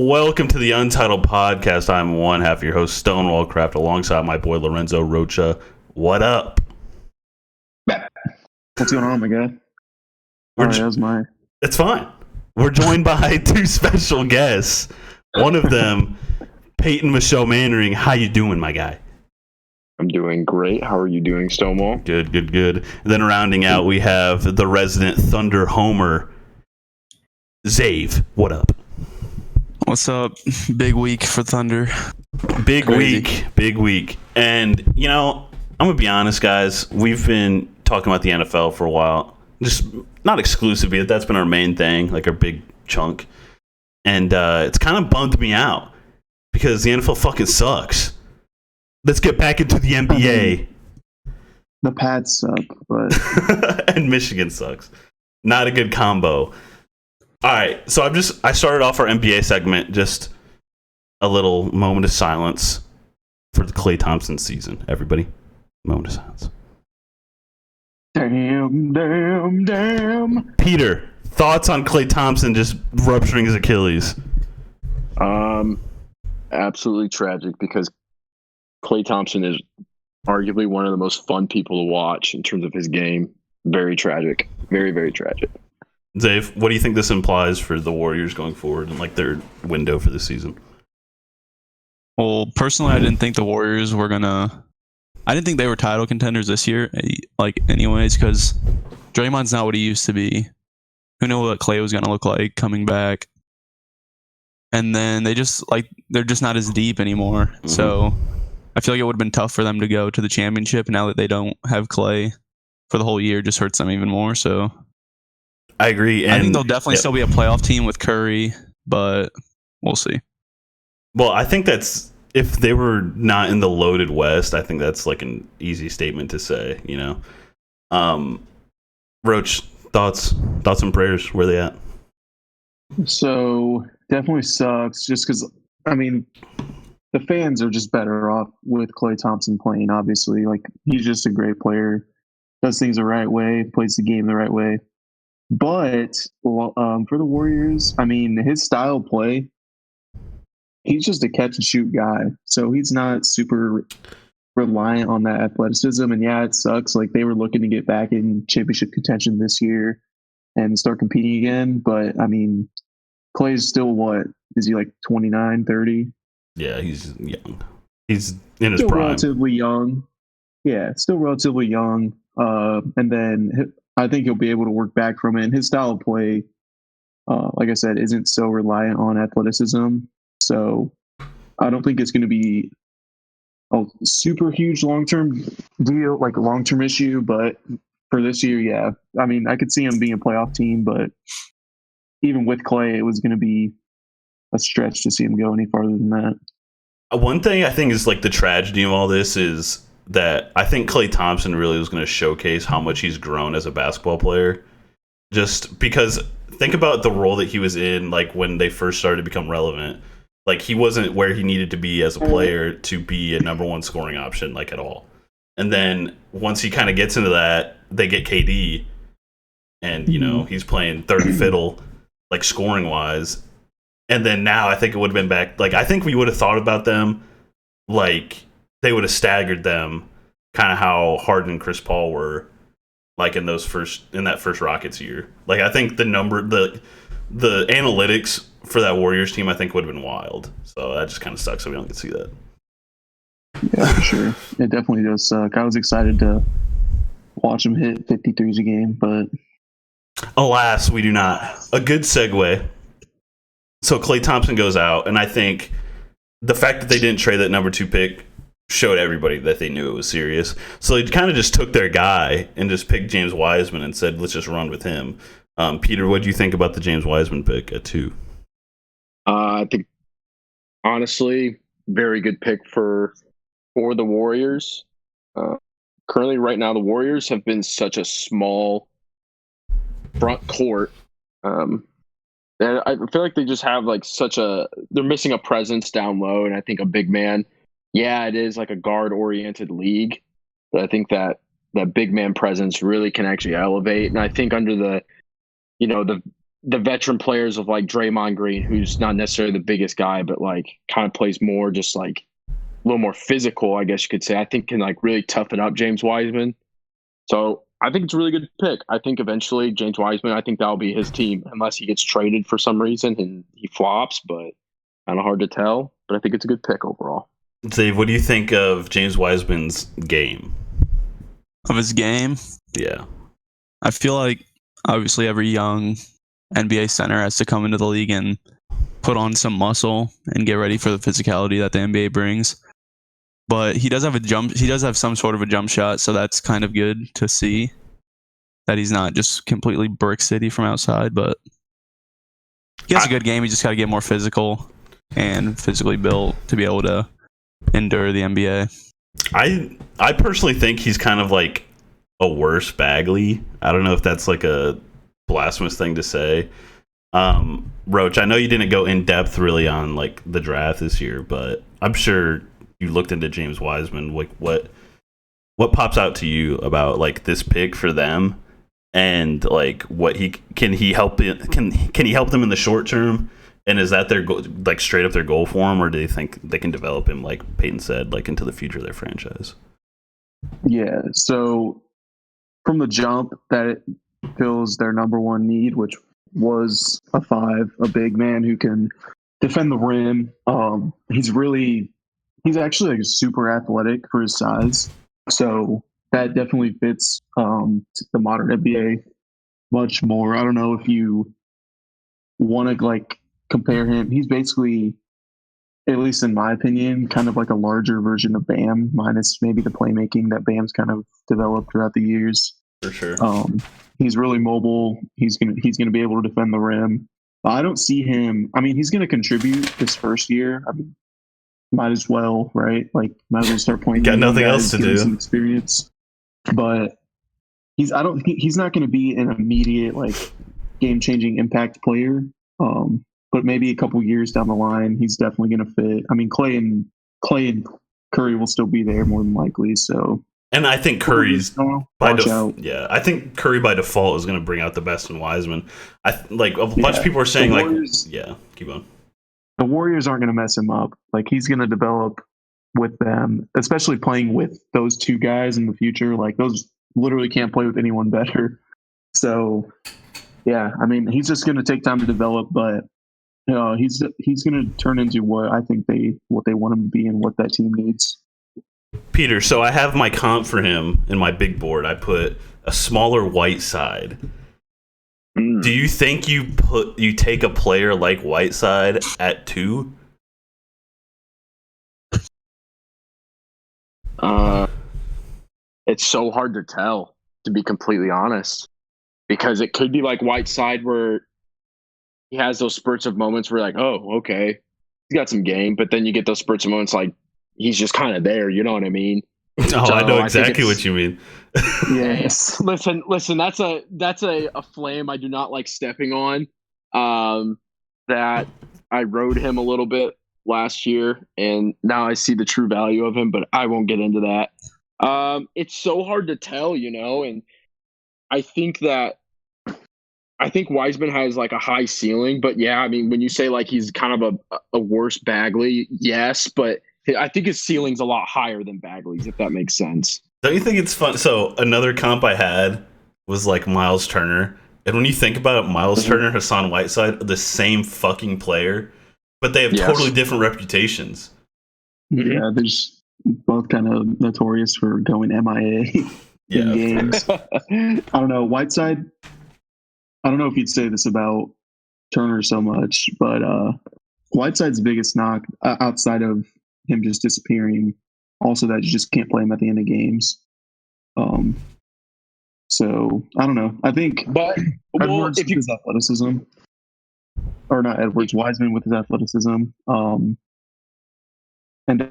Welcome to the Untitled Podcast. I'm one half of your host, Stonewall Craft, alongside my boy Lorenzo Rocha. What up? What's going on, my guy? That was my... It's fine. We're joined by two special guests. One of them, Peyton Michelle Manring. How you doing, my guy? I'm doing great. How are you doing, Stonewall? Good. And then rounding out, we have the resident Thunder homer, Xavier. What up? What's up? Big week for Thunder. Big week. And, you know, I'm going to be honest, guys. We've been talking about the NFL for a while. Just not exclusively, but that's been our main thing, like our big chunk. And it's kind of bummed me out because the NFL fucking sucks. Let's get back into the NBA. The Pats suck, but... and Michigan sucks. Not a good combo. All right, so I started off our NBA segment, just a little moment of silence for the Klay Thompson season. Everybody, moment of silence. Damn. Peter, thoughts on Klay Thompson just rupturing his Achilles? Absolutely tragic because Klay Thompson is arguably one of the most fun people to watch in terms of his game. Very tragic. Very, very tragic. Dave, what do you think this implies for the Warriors going forward and like their window for the season? Well, personally, I didn't think the Warriors were I didn't think they were title contenders this year, like anyways, because Draymond's not what he used to be. Who knew what Klay was gonna look like coming back? And then they're just not as deep anymore. Mm-hmm. So I feel like it would have been tough for them to go to the championship. Now that they don't have Klay for the whole year, just hurts them even more. So I agree. And I think they'll definitely still be a playoff team with Curry, but we'll see. Well, I think that's, if they were not in the loaded West, I think that's like an easy statement to say, you know. Roach, thoughts and prayers, where they at? So definitely sucks just because, I mean, the fans are just better off with Klay Thompson playing, obviously. Like, he's just a great player, does things the right way, plays the game the right way. But for the Warriors, I mean, his style of play, he's just a catch and shoot guy. So he's not super reliant on that athleticism. And yeah, it sucks. Like, they were looking to get back in championship contention this year and start competing again. But I mean, Klay's still what? Is he like 29, 30? Yeah, he's young. He's in his still prime. Relatively young. Yeah, still relatively young. And then I think he'll be able to work back from it. And his style of play, like I said, isn't so reliant on athleticism. So I don't think it's going to be a super huge long-term deal, like a long-term issue. But for this year, yeah. I mean, I could see him being a playoff team, but even with Klay, it was going to be a stretch to see him go any farther than that. One thing I think is like the tragedy of all this is that I think Klay Thompson really was going to showcase how much he's grown as a basketball player. Just because think about the role that he was in, like when they first started to become relevant. Like, he wasn't where he needed to be as a player to be a number one scoring option, like, at all. And then once he kind of gets into that, they get KD, and, you know, he's playing third fiddle, like, scoring-wise. And then now I think it would have been back. Like, I think we would have thought about them, like, they would have staggered them, kind of how Harden and Chris Paul were, like, in that first Rockets year. Like, I think the analytics for that Warriors team, I think, would have been wild. So that just kind of sucks that we don't get to see that. Yeah, for sure. It definitely does suck. I was excited to watch him hit 53s a game, but alas, we do not. A good segue. So Klay Thompson goes out, and I think the fact that they didn't trade that number 2 pick showed everybody that they knew it was serious. So they kind of just took their guy and just picked James Wiseman and said, let's just run with him. Peter, what do you think about the James Wiseman pick at 2? I think, honestly, very good pick for the Warriors. Currently, right now, the Warriors have been such a small front court. And I feel like they just have like they're missing a presence down low. And I think a big man, yeah, it is like a guard-oriented league. But I think that big man presence really can actually elevate. And I think under the the veteran players of like Draymond Green, who's not necessarily the biggest guy, but like kind of plays more just like a little more physical, I guess you could say, I think can like really toughen up James Wiseman. So I think it's a really good pick. I think eventually James Wiseman, I think that'll be his team unless he gets traded for some reason and he flops, but kind of hard to tell. But I think it's a good pick overall. Dave, what do you think of James Wiseman's game? Of his game? Yeah. I feel like obviously every young NBA center has to come into the league and put on some muscle and get ready for the physicality that the NBA brings. But he does have some sort of a jump shot, so that's kind of good to see that he's not just completely brick city from outside, but he has a good game. He just got to get more physical and physically built to be able to endure the NBA. I personally think he's kind of like a worse Bagley. I don't know if that's like a blasphemous thing to say. Roach, I know you didn't go in depth really on like the draft this year, but I'm sure you looked into James Wiseman. Like what pops out to you about like this pick for them, and like what can he help them in the short term? And is that their like straight up their goal for him, or do they think they can develop him, like Peyton said, like into the future of their franchise? Yeah. So from the jump, that fills their number one need, which was a 5, a big man who can defend the rim. He's actually like super athletic for his size. So that definitely fits the modern NBA much more. I don't know if you want to like compare him. He's basically, at least in my opinion, kind of like a larger version of Bam, minus maybe the playmaking that Bam's kind of developed throughout the years. For sure. He's really mobile. He's gonna be able to defend the rim. I don't see him. I mean, he's gonna contribute this first year. I mean, might as well, right? Like, might as well start pointing. Got nothing else to do. Some experience, but he's not going to be an immediate like game-changing impact player. But maybe a couple years down the line, he's definitely going to fit. I mean, Clay and Curry will still be there more than likely. So, and I think Curry's I think Curry by default is going to bring out the best in Wiseman. A bunch of people are saying keep on. The Warriors aren't going to mess him up. Like, he's going to develop with them, especially playing with those two guys in the future. Like, those literally can't play with anyone better. So, yeah, I mean, he's just going to take time to develop, but he's going to turn into what I think they want him to be and what that team needs. Peter, so I have my comp for him in my big board. I put a smaller Whiteside. Do you think you take a player like Whiteside at 2? It's so hard to tell, to be completely honest, because it could be like Whiteside where he has those spurts of moments where like, oh, okay, he's got some game, but then you get those spurts of moments like he's just kind of there. You know what I mean? Oh, so I know exactly what you mean. Yes. Listen. That's a flame I do not like stepping on. That I rode him a little bit last year, and now I see the true value of him. But I won't get into that. It's so hard to tell, and I think Wiseman has like a high ceiling. But yeah, I mean, when you say like he's kind of a worse Bagley, yes, but I think his ceiling's a lot higher than Bagley's, if that makes sense. Don't you think it's fun? So another comp I had was like Miles Turner. And when you think about it, Miles Turner, Hassan Whiteside, the same fucking player, but they have totally different reputations. Yeah, they're just both kind of notorious for going MIA in games. I don't know. Whiteside, I don't know if you'd say this about Turner so much, but Whiteside's biggest knock outside of him just disappearing, also that you just can't play him at the end of games. So I don't know. I think Edwards with his athleticism, or not Edwards, Wiseman with his athleticism, and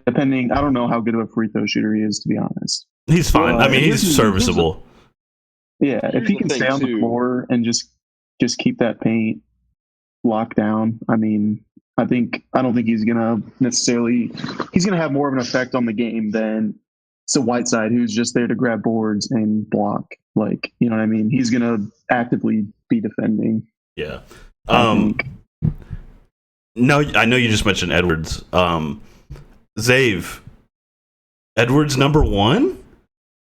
depending, I don't know how good of a free throw shooter he is, to be honest. He's fine. I mean, he's serviceable. Yeah, if he can stay on the floor and just keep that paint locked down, I mean, I don't think he's gonna have more of an effect on the game than Whiteside, who's just there to grab boards and block. Like, you know what I mean? He's gonna actively be defending. Yeah. No, I know you just mentioned Edwards. Zave, Edwards number 1?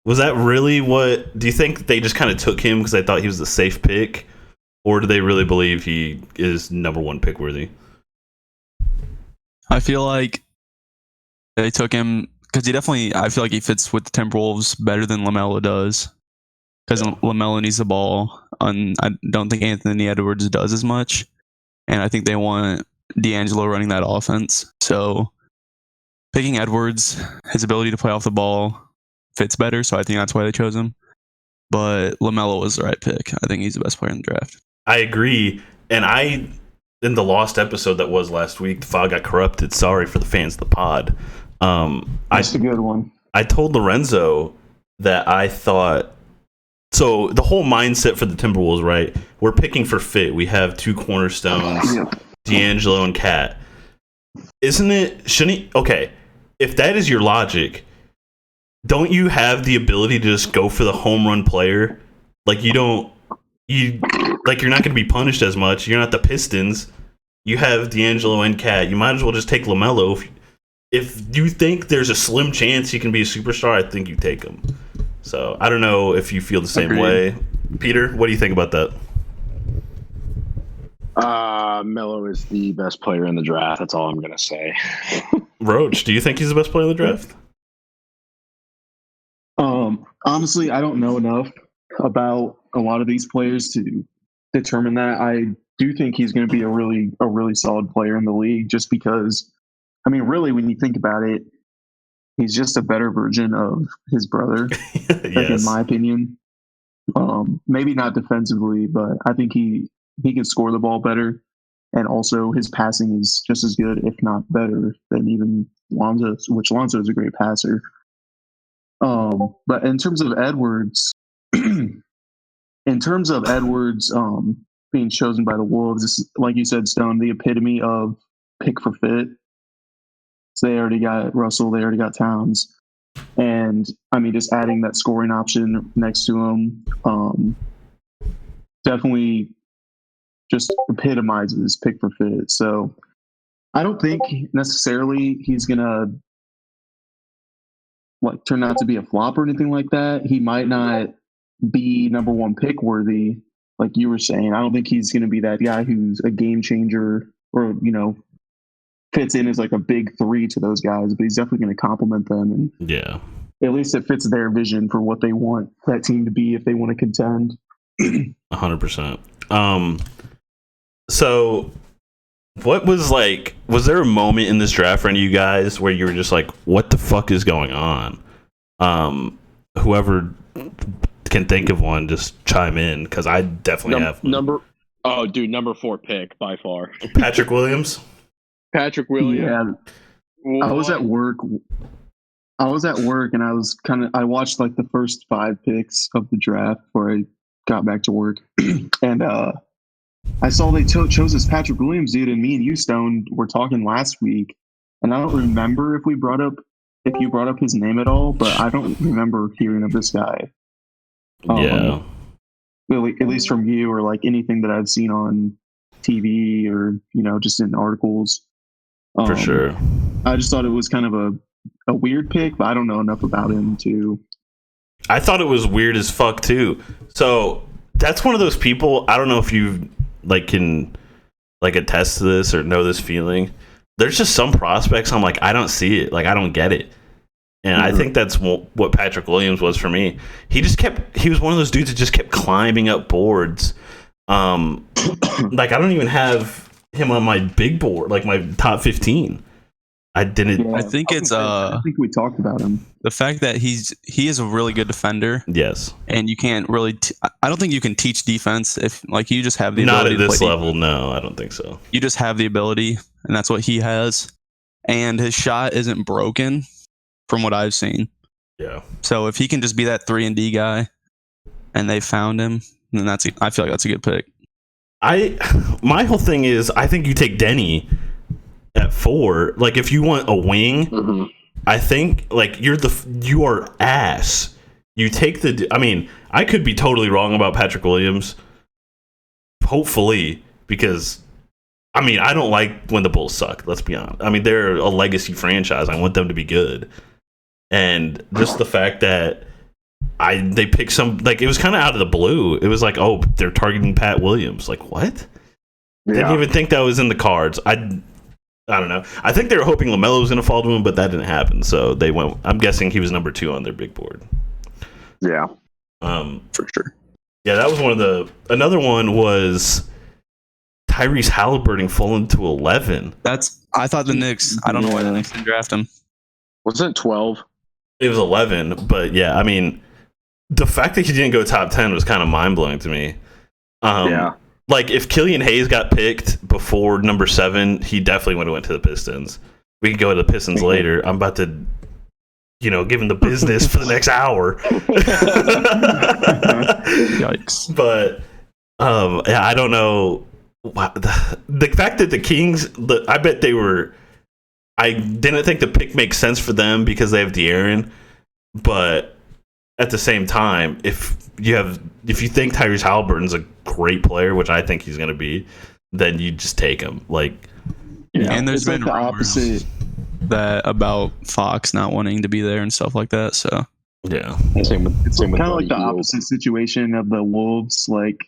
Was that really what? Do you think they just kind of took him because they thought he was the safe pick, or do they really believe he is number 1 pick worthy? I feel like they took him because I feel like he fits with the Timberwolves better than LaMelo does. Because LaMelo needs the ball, and I don't think Anthony Edwards does as much. And I think they want D'Angelo running that offense. So picking Edwards, his ability to play off the ball fits better. So I think that's why they chose him. But LaMelo was the right pick. I think he's the best player in the draft. I agree. And in the lost episode that was last week, the file got corrupted. Sorry for the fans of the pod. That's a good one. I told Lorenzo that I thought. So the whole mindset for the Timberwolves, right? We're picking for fit. We have 2 cornerstones, D'Angelo and Cat. Shouldn't he? Okay, if that is your logic, don't you have the ability to just go for the home run player? Like you're not going to be punished as much. You're not the Pistons. You have D'Angelo and Cat. You might as well just take LaMelo. If you think there's a slim chance he can be a superstar, I think you take him. So I don't know if you feel the same way. Peter, what do you think about that? Melo is the best player in the draft. That's all I'm going to say. Roach, do you think he's the best player in the draft? Honestly, I don't know enough about a lot of these players to determine that. I do think he's going to be a really solid player in the league just because, I mean, really, when you think about it, he's just a better version of his brother, Yes. in my opinion. Maybe not defensively, but I think he can score the ball better. And also his passing is just as good, if not better, than even Lonzo, which Lonzo is a great passer. But in terms of Edwards, being chosen by the Wolves, this is, like you said, Stone, the epitome of pick for fit. So they already got Russell, they already got Towns. And I mean, just adding that scoring option next to him definitely just epitomizes pick for fit. So I don't think necessarily he's going to turn out to be a flop or anything like that. He might not be number 1 pick worthy, like you were saying. I don't think he's going to be that guy who's a game changer or, fits in as like a big 3 to those guys, but he's definitely going to complement them. And Yeah. At least it fits their vision for what they want that team to be if they want to contend. 100%. So what was there a moment in this draft for any of you guys where you were just like, what the fuck is going on? Whoever can think of one, just chime in, because I definitely have one. Number 4 pick by far. Patrick Williams. Patrick Williams. Yeah. I was at work and I watched like the first 5 picks of the draft before I got back to work. And I saw they chose this Patrick Williams dude, and me and you, Stone, were talking last week. And I don't remember if you brought up his name at all, but I don't remember hearing of this guy. Yeah. At least from you or like anything that I've seen on TV or, just in articles. For sure. I just thought it was kind of a weird pick, but I don't know enough about him to. I thought it was weird as fuck too. So that's one of those people. I don't know if you can attest to this or know this feeling. There's just some prospects I'm like, I don't see it. Like, I don't get it. And I think that's what Patrick Williams was for me. He was one of those dudes that just kept climbing up boards. I don't even have him on my big board, like my top 15. I didn't. I think I think we talked about him. The fact that he is a really good defender. Yes. And you can't really. I don't think you can teach defense if you just have the ability. Not at this level. No, I don't think so. You just have the ability, and that's what he has. And his shot isn't broken, from what I've seen. Yeah. So if he can just be that 3-and-D guy, and they found him, then I feel like that's a good pick. My whole thing is, I think you take Denny at 4. Like, if you want a wing, I think you are ass. You take I mean, I could be totally wrong about Patrick Williams. Hopefully, because I mean, I don't like when the Bulls suck. Let's be honest. I mean, they're a legacy franchise. I want them to be good, and just the fact that they picked some, like, it was kind of out of the blue. It was like, oh, they're targeting Pat Williams. Like, what? Yeah. Didn't even think that was in the cards. I don't know. I think they were hoping LaMelo was going to fall to him, but that didn't happen. So they went. I'm guessing he was number 2 on their big board. Yeah, for sure. Yeah, that was one of the. Another one was Tyrese Halliburton falling to 11. I thought the Knicks. I don't know why the Knicks didn't draft him. wasn't it 12? It was 11, but yeah, I mean, the fact that he didn't go top 10 was kind of mind blowing to me. Yeah. Like, if Killian Hayes got picked before number 7, he definitely would have went to the Pistons. We could go to the Pistons later. I'm about to, give him the business for the next hour. Yikes! But yeah, I don't know. The fact that the Kings, I bet they were. I didn't think the pick makes sense for them because they have De'Aaron, but at the same time, if you think Tyrese Halliburton's a great player, which I think he's going to be, then you just take him. Like, and there's it's been like the rumors opposite. that about Fox not wanting to be there and stuff like that. So yeah, Same with Kind of Buddy like the Hield. opposite situation of the Wolves. Like,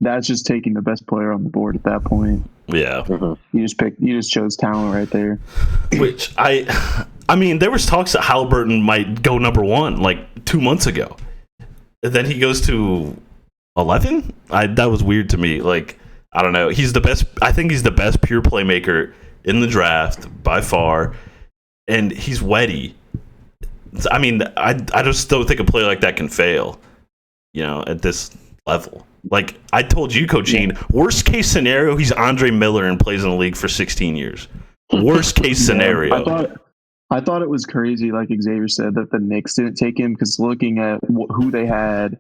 that's just taking the best player on the board at that point. yeah. Mhm. You just chose talent right there. Which I mean, there was talks that Halliburton might go number 1 like 2 months ago, and then he goes to 11. That was weird to me. Like, I don't know. He's the best. I think he's the best pure playmaker in the draft by far, and he's wetty. I mean, I just don't think a player like that can fail. At this level. Like I told you, Coach Sheen, worst case scenario, he's Andre Miller and plays in the league for 16 years. Worst case scenario. I thought it was crazy, like Xavier said, that the Knicks didn't take him because looking at who they had,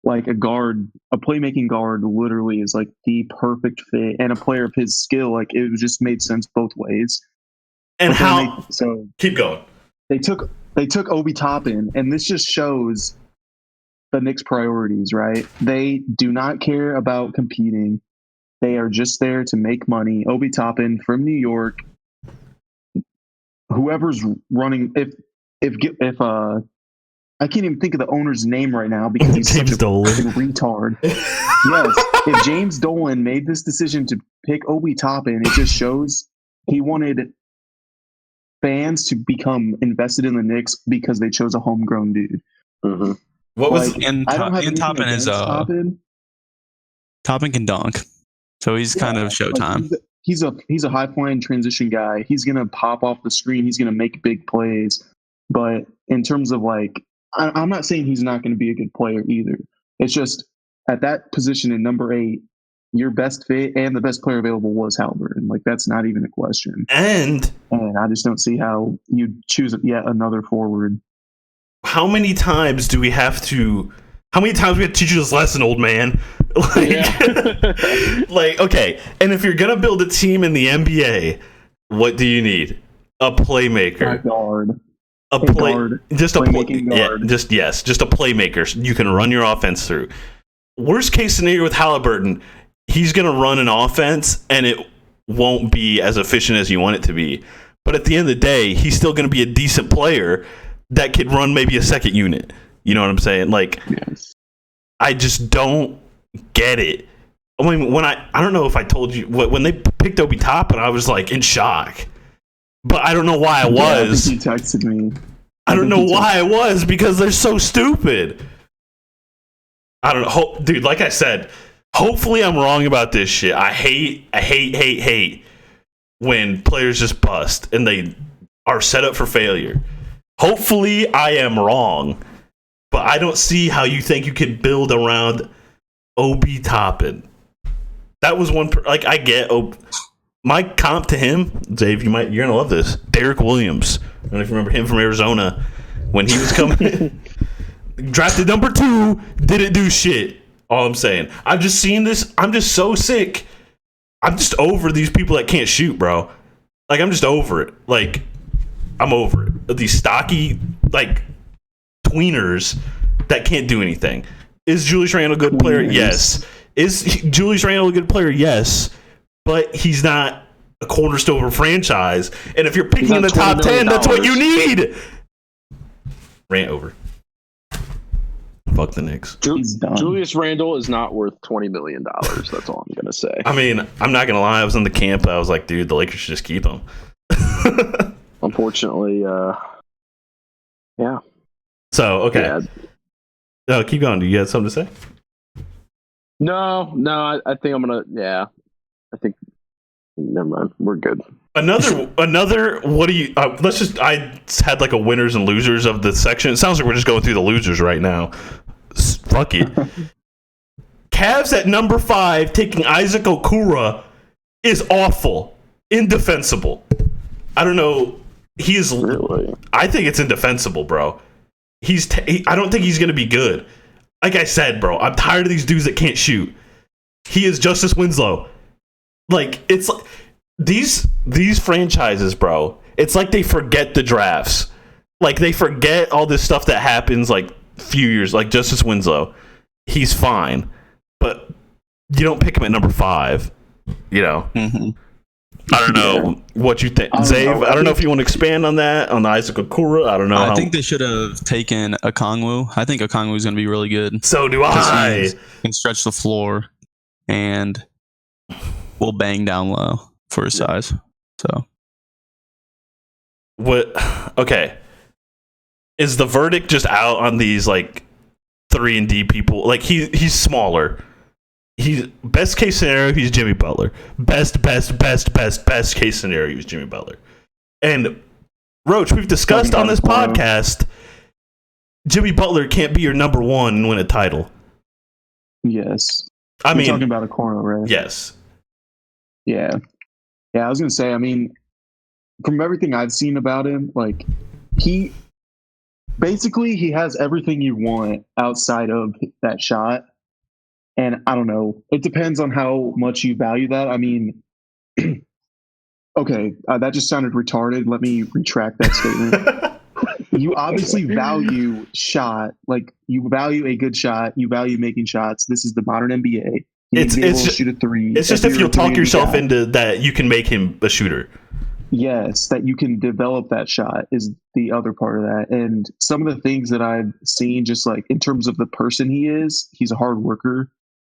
like a playmaking guard literally is like the perfect fit, and a player of his skill, like it just made sense both ways. And But then how? Keep going. they took Obi Toppin, and this just shows the Knicks' priorities, right? They do not care about competing. They are just there to make money. Obi Toppin from New York. Whoever's running, if I can't even think of the owner's name right now because he's James such a Dolan. fucking retard. Yes, if James Dolan made this decision to pick Obi Toppin, it just shows he wanted fans to become invested in the Knicks because they chose a homegrown dude. Mm-hmm. What was? Like, and I don't have anything Toppin is against Toppin. Toppin can dunk, so he's kind of Showtime. Like, he's a high flying transition guy. He's gonna pop off the screen. He's gonna make big plays. But in terms of like, I'm not saying he's not going to be a good player either. It's just at that position in number 8, your best fit and the best player available was Halliburton. Like that's not even a question. And I just don't see how you choose yet another forward. how many times we have to teach you this lesson, old man? Like, okay. And if you're gonna build a team in the NBA, what do you need? A playmaker. A guard. Just a playmaking guard. just a playmaker you can run your offense through. Worst case scenario with Halliburton, he's going to run an offense and it won't be as efficient as you want it to be. But at the end of the day, he's still going to be a decent player that could run maybe a second unit. You know what I'm saying? Like, Yes. I just don't get it. I mean, I don't know if I told you when they picked Obi Toppin, I was like in shock. But I don't know why I was. Yeah, I think he texted me. I don't know why I was, because they're so stupid. I don't know. Dude, like I said, hopefully I'm wrong about this shit. I hate when players just bust and they are set up for failure. Hopefully I am wrong, but I don't see how you think you could build around Obi Toppin. That was one, like, I get my comp to him, Dave, you're gonna love this. Derek Williams. I don't know if you remember him from Arizona when he was coming in. Drafted number 2, didn't do shit. All I'm saying. I've just seen this. I'm just so sick. I'm just over these people that can't shoot, bro. Like, I'm just over it. Like, I'm over it. These stocky, like, tweeners that can't do anything. Is Julius Randle a good player? Yes. Is Julius Randle a good player? Yes, but he's not a cornerstone of a franchise. And if you're picking in the top 10, that's what you need. Rant over. Fuck the Knicks. Julius Randle is not worth $20 million. That's all I'm gonna say. I mean, I'm not gonna lie. I was in the camp. I was like, dude, the Lakers should just keep him. Unfortunately, yeah. So okay. Yeah. No, keep going. Do you have something to say? No. I think I'm gonna. Yeah. I think. Never mind. We're good. Another. What do you? Let's just. I had like a winners and losers of the section. It sounds like we're just going through the losers right now. Fuck it. Cavs at number 5 taking Isaac Okura is awful, indefensible. I don't know. He is. Really? I think it's indefensible, bro. I don't think he's gonna be good. Like I said, bro, I'm tired of these dudes that can't shoot. He is Justice Winslow. Like it's like these franchises, bro. It's like they forget the drafts. Like they forget all this stuff that happens like few years. Like Justice Winslow, he's fine, but you don't pick him at number 5. You know. Mm-hmm. I don't know what you think, Zave. I don't know if you want to expand on that on Isaac Okura. I don't know. I think they should have taken Okongwu. I think Okongwu is going to be really good. So do I. He can stretch the floor and will bang down low for his size. So what? Okay, is the verdict just out on these like 3-and-D people? Like he's smaller. He's best case scenario. He's Jimmy Butler. Best case scenario. He's Jimmy Butler. And Roach, we've discussed on this podcast, Jimmy Butler can't be your number 1 and win a title. Yes. I mean, talking about a corner, right? Yes. Yeah. I was gonna say. I mean, from everything I've seen about him, like he has everything you want outside of that shot. And I don't know. It depends on how much you value that. I mean, okay, that just sounded retarded. Let me retract that statement. You obviously value shot. Like, you value a good shot. You value making shots. This is the modern NBA. It's just, shoot a 3. It's just if you'll talk yourself into that, you can make him a shooter. Yes, that you can develop that shot is the other part of that. And some of the things that I've seen, just like in terms of the person he's a hard worker.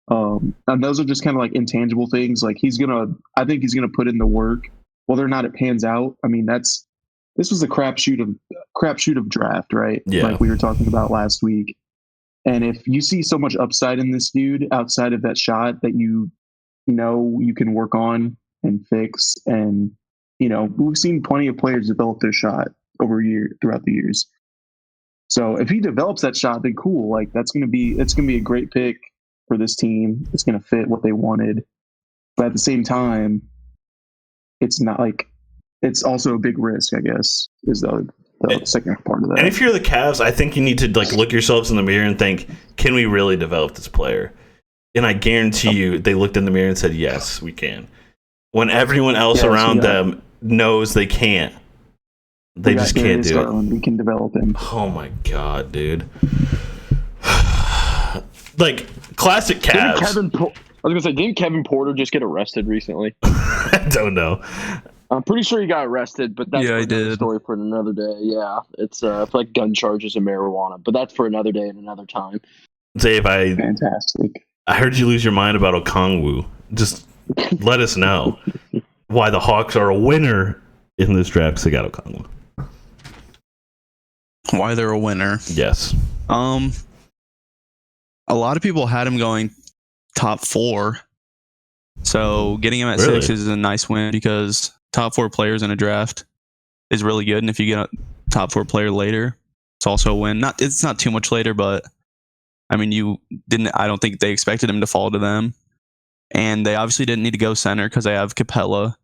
And those are just kind of like intangible things. Like I think he's gonna put in the work. Whether or not it pans out, I mean, this was a crapshoot of draft, right? Yeah. Like we were talking about last week. And if you see so much upside in this dude outside of that shot that you know you can work on and fix, and we've seen plenty of players develop their shot throughout the years. So if he develops that shot, then cool. Like it's gonna be a great pick for this team. It's going to fit what they wanted. But at the same time, it's not like, it's also a big risk, I guess, is the second part of that. And if you're the Cavs, I think you need to like look yourselves in the mirror and think, can we really develop this player? And I guarantee you they looked in the mirror and said, yes, we can. When everyone else around them knows they can't. They just can't do it. We can develop him. Oh my God, dude. Like, classic Cavs. Didn't Kevin Porter just get arrested recently? I don't know. I'm pretty sure he got arrested, but that's a story for another day. Yeah, it's like gun charges and marijuana, but that's for another day and another time. Zave, fantastic. I heard you lose your mind about Okongwu. Just let us know why the Hawks are a winner in this draft because they got Okongwu. Why they're a winner? Yes. A lot of people had him going top 4. So getting him at 6 is a nice win because top 4 players in a draft is really good. And if you get a top 4 player later, it's also a win. It's not too much later, but I mean, I don't think they expected him to fall to them. And they obviously didn't need to go center because they have Capella.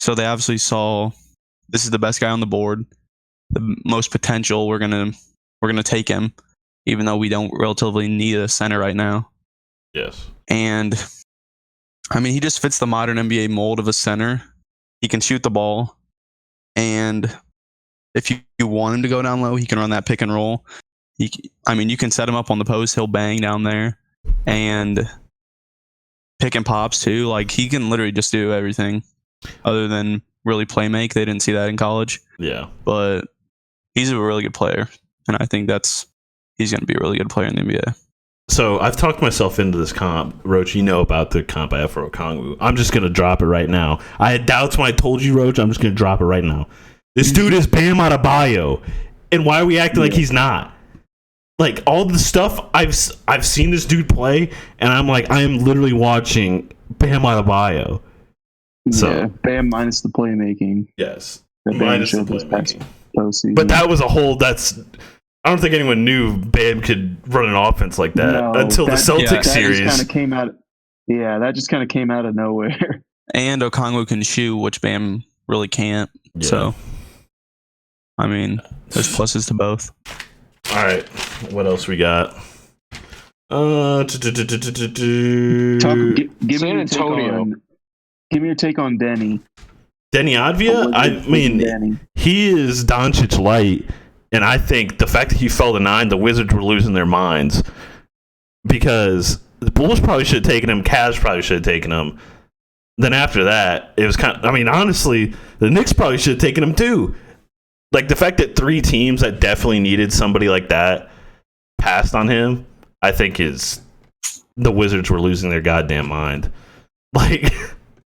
So they obviously saw this is the best guy on the board, the most potential. We're gonna take him, even though we don't relatively need a center right now. Yes. And I mean, he just fits the modern NBA mold of a center. He can shoot the ball, and if you want him to go down low, he can run that pick and roll. You can set him up on the post. He'll bang down there, and pick and pops too. Like he can literally just do everything other than really play make. They didn't see that in college. Yeah. But he's a really good player. And I think he's going to be a really good player in the NBA. So I've talked myself into this comp. Roach, you know about the comp I have for Okongwu. I'm just going to drop it right now. I had doubts when I told you, Roach. I'm just going to drop it right now. This dude is Bam Adebayo. And why are we acting like he's not? Like, all the stuff I've seen this dude play, and I'm like, I am literally watching Bam Adebayo. So, yeah, Bam minus the playmaking. Yes. Minus the playmaking. But that was a whole, I don't think anyone knew Bam could run an offense like that until the Celtics series. That just kind of came out of nowhere. And Okongwu can shoot, which Bam really can't. Yeah. So, I mean, there's pluses to both. All right, what else we got? San Antonio. Give me your take on Denny. Denny Advia? I mean, he is Doncic light, and I think the fact that he fell to 9, the Wizards were losing their minds because the Bulls probably should have taken him, Cavs probably should have taken him. Then after that, it was kind of, I mean, honestly, the Knicks probably should have taken him too. Like, the fact that 3 teams that definitely needed somebody like that passed on him, I think is the Wizards were losing their goddamn mind. Like,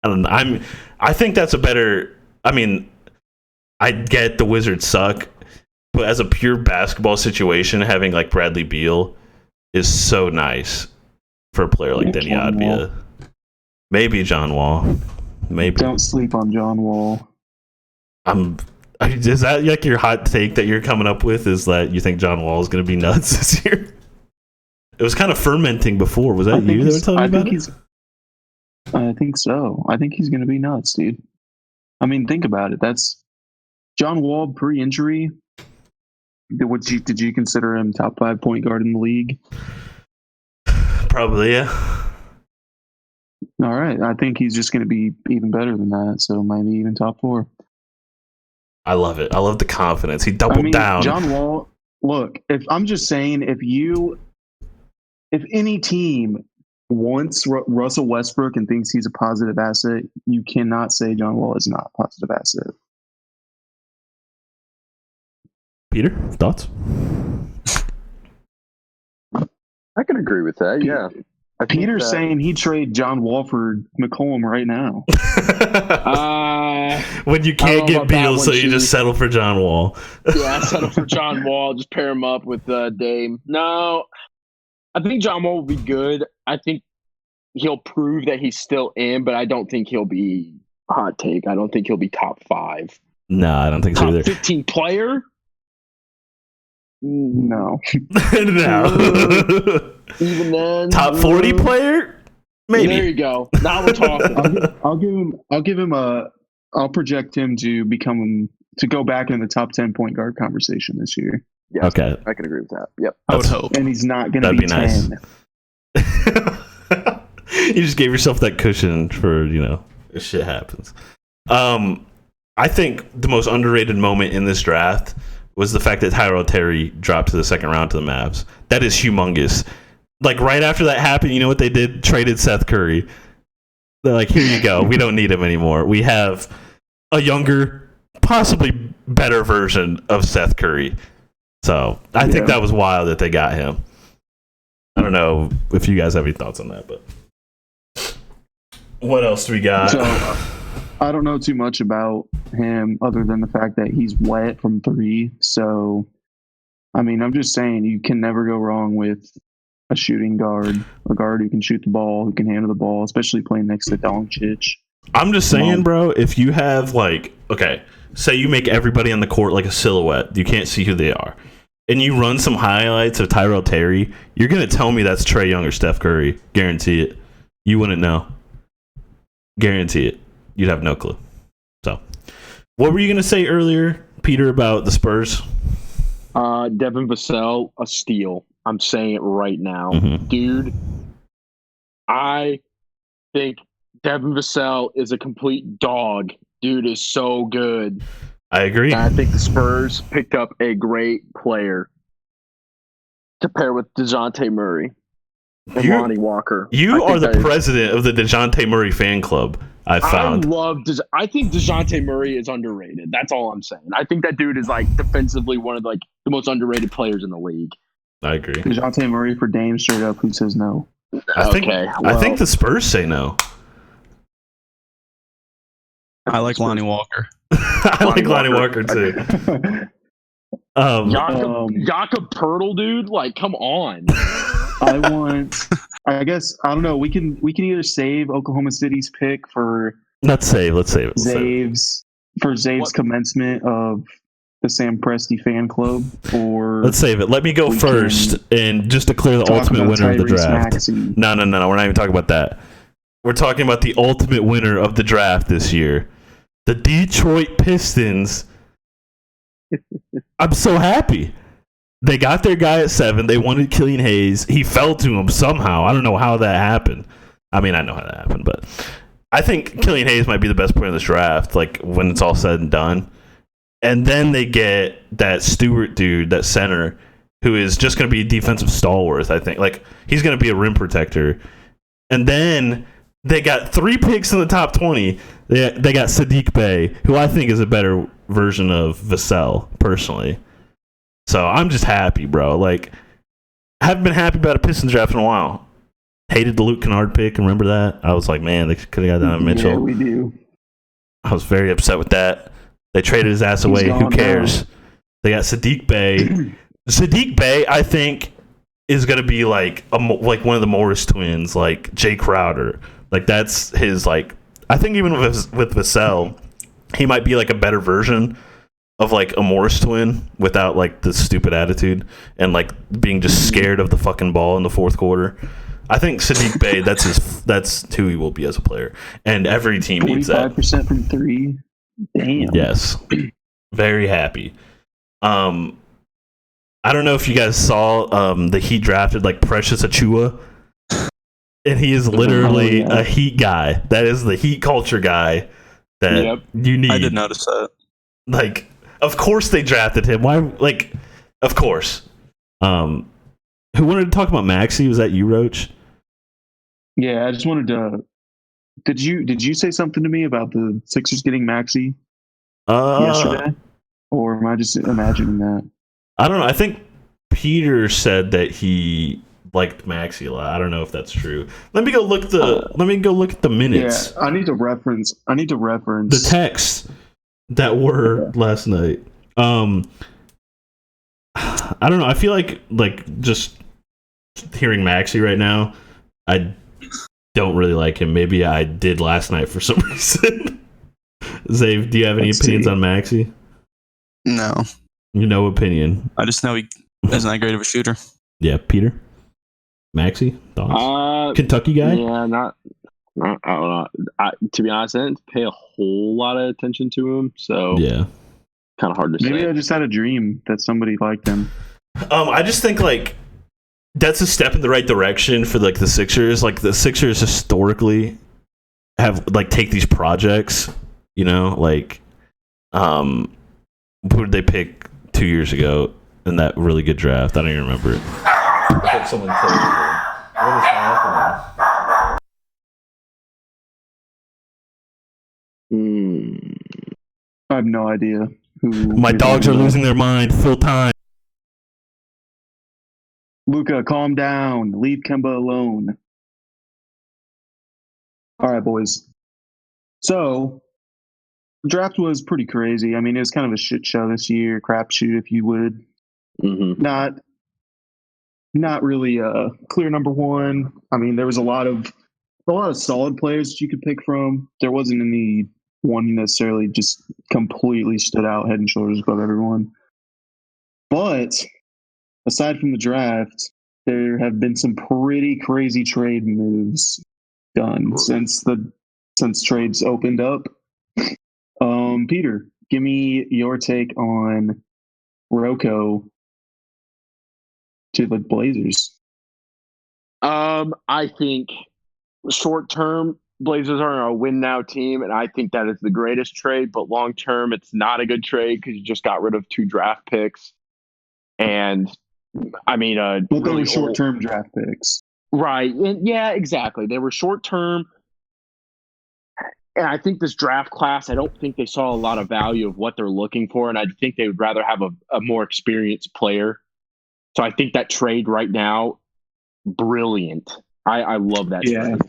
I don't know. I think that's a better. I mean, I get the Wizards suck, but as a pure basketball situation, having like Bradley Beal is so nice for a player like Denny Advia. Maybe John Wall. Maybe. Don't sleep on John Wall. Is that like your hot take that you're coming up with? Is that you think John Wall is going to be nuts this year? It was kind of fermenting before. Was that you that were telling me about it? I think so. I think he's going to be nuts, dude. I mean, think about it. That's John Wall pre-injury. Did you consider him top 5 point guard in the league? Probably, yeah. All right. I think he's just going to be even better than that. So maybe even top 4. I love it. I love the confidence. He doubled down. John Wall, look, if any team wants Russell Westbrook and thinks he's a positive asset, you cannot say John Wall is not a positive asset. Peter, thoughts? I can agree with that, yeah. Peter's saying he'd trade John Wall for McCollum right now. When you can't get Beal, so you just settle for John Wall. Yeah, settle for John Wall. Just pair him up with Dame. No, I think John Wall will be good. I think he'll prove that he's still in, but I don't think he'll be hot take. I don't think he'll be top 5. No, I don't think so either. Top 15 player? No. No. Even then, top 40 player? Maybe. There you go. Now we're talking. I'll project him to go back in the top 10 point guard conversation this year. Yes, okay. I can agree with that. Yep. I would hope. And he's not going to be 10. Nice. You just gave yourself that cushion for, if shit happens. I think the most underrated moment in this draft was the fact that Tyrell Terry dropped to the second round to the Mavs. That is humongous. Like, right after that happened, you know what they did? Traded Seth Curry. They're like, here you go. We don't need him anymore. We have a younger, possibly better version of Seth Curry. So I think that was wild that they got him. I don't know if you guys have any thoughts on that, but what else do we got? So, I don't know too much about him other than the fact that he's wet from 3. So, I mean, I'm just saying you can never go wrong with a shooting guard, a guard who can shoot the ball, who can handle the ball, especially playing next to Doncic. I'm just saying, bro, if you have say you make everybody on the court like a silhouette, you can't see who they are, and you run some highlights of Tyrell Terry, you're going to tell me that's Trae Young or Steph Curry. Guarantee it. You wouldn't know. Guarantee it. You'd have no clue. So, what were you going to say earlier, Peter, about the Spurs? Devin Vassell, a steal. I'm saying it right now. Mm-hmm. Dude, I think Devin Vassell is a complete dog. Dude is so good. I agree. And I think the Spurs picked up a great player to pair with DeJounte Murray. and Lonnie Walker. You are the president of the DeJounte Murray fan club, I found. I think DeJounte Murray is underrated. That's all I'm saying. I think that dude is like defensively one of the most underrated players in the league. I agree. DeJounte Murray for Dame straight up. Who says no? I think the Spurs say no. I like Lonnie Walker. I like Lonnie Walker too. Jakob Poeltl, dude, like, come on. I don't know. We can either save Oklahoma City's pick for let's save it. Zave's commencement of the Sam Presti fan club, or let's save it. Let me go first and just declare the ultimate winner of the draft. Maxey. No, we're not even talking about that. We're talking about the ultimate winner of the draft this year. The Detroit Pistons. I'm so happy. They got their guy at 7. They wanted Killian Hayes. He fell to him somehow. I don't know how that happened. I mean, I know how that happened, but I think Killian Hayes might be the best player in this draft, like, when it's all said and done. And then they get that Stewart dude, that center, who is just going to be a defensive stalwart, I think. Like, he's going to be a rim protector. And then they got 3 picks in the top 20. They got Sadiq Bey, who I think is a better version of Vassell, personally. So I'm just happy, bro. Like, I haven't been happy about a Pistons draft in a while. Hated the Luke Kennard pick. Remember that? I was like, man, they could have got Donovan Mitchell. Yeah, we do. I was very upset with that. They traded his ass away. Who cares? Now. They got Sadiq Bey. Sadiq Bey, I think, is going to be like one of the Morris twins, like Jay Crowder. Like, that's his, like, I think even with Vassell, he might be like a better version of like a Morris twin without like the stupid attitude and like being just scared of the fucking ball in the fourth quarter. I think Sadiq Bey, that's who he will be as a player, and every team needs that. 45% from 3. Damn. Yes, very happy. I don't know if you guys saw the Heat drafted like Precious Achiuwa. And he is literally a Heat guy. That is the Heat culture guy that you need. I did notice that. Like, of course they drafted him. Why? Like, of course. Who wanted to talk about Maxey? Was that you, Roach? Yeah, I just wanted to. Did you say something to me about the Sixers getting Maxey yesterday, or am I just imagining that? I don't know. I think Peter said that he liked Maxey a lot. I don't know if that's true. Let me go look at the minutes. Yeah, I need to reference the texts that were last night. I don't know. I feel like just hearing Maxey right now, I don't really like him. Maybe I did last night for some reason. Zave, do you have any opinions on Maxey? No. No opinion. I just know he isn't that great of a shooter. Yeah, Peter? Maxey? Thoughts? Kentucky guy? Yeah, I don't know. To be honest, I didn't pay a whole lot of attention to him, so yeah, kind of hard to say. Maybe I just had a dream that somebody liked him. I just think like that's a step in the right direction for like the Sixers. Like the Sixers historically have like take these projects, you know, like who did they pick 2 years ago in that really good draft? I don't even remember it. I hope someone tells me. What is happening? I have no idea who. My dogs are losing their mind full time. Luca, calm down. Leave Kemba alone. All right, boys. So, the draft was pretty crazy. I mean, it was kind of a shit show this year, crapshoot, if you would. Mm-hmm. Not really a clear number one. I mean, there was a lot of solid players that you could pick from. There wasn't any one who necessarily just completely stood out head and shoulders above everyone. But aside from the draft, there have been some pretty crazy trade moves done since trades opened up. Peter, give me your take on Rocha to the Blazers. I think short term, Blazers are a win now team, and I think that is the greatest trade. But long term, it's not a good trade because you just got rid of 2 draft picks, and I mean, but really short term draft picks. Right. And yeah, exactly. They were short term. And I think this draft class, I don't think they saw a lot of value of what they're looking for. And I think they would rather have a more experienced player. So I think that trade right now, brilliant. I love that trade.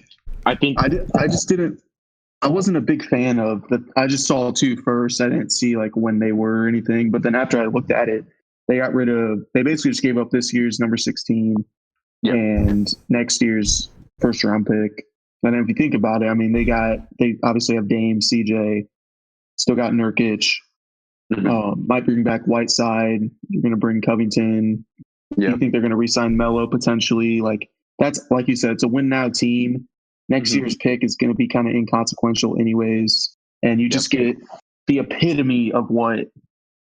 I think I just didn't. I wasn't a big fan of the. I just saw two first. I didn't see like when they were or anything. But then after I looked at it, they got rid of. They basically just gave up this year's number 16 and next year's first round pick. And if you think about it, I mean, they obviously have Dame, CJ, still got Nurkic. Might bring back Whiteside. You're going to bring Covington. Yeah. You think they're going to re-sign Melo potentially? Like that's like you said, it's a win now team. Next year's pick is going to be kind of inconsequential, anyways, and you just get the epitome of what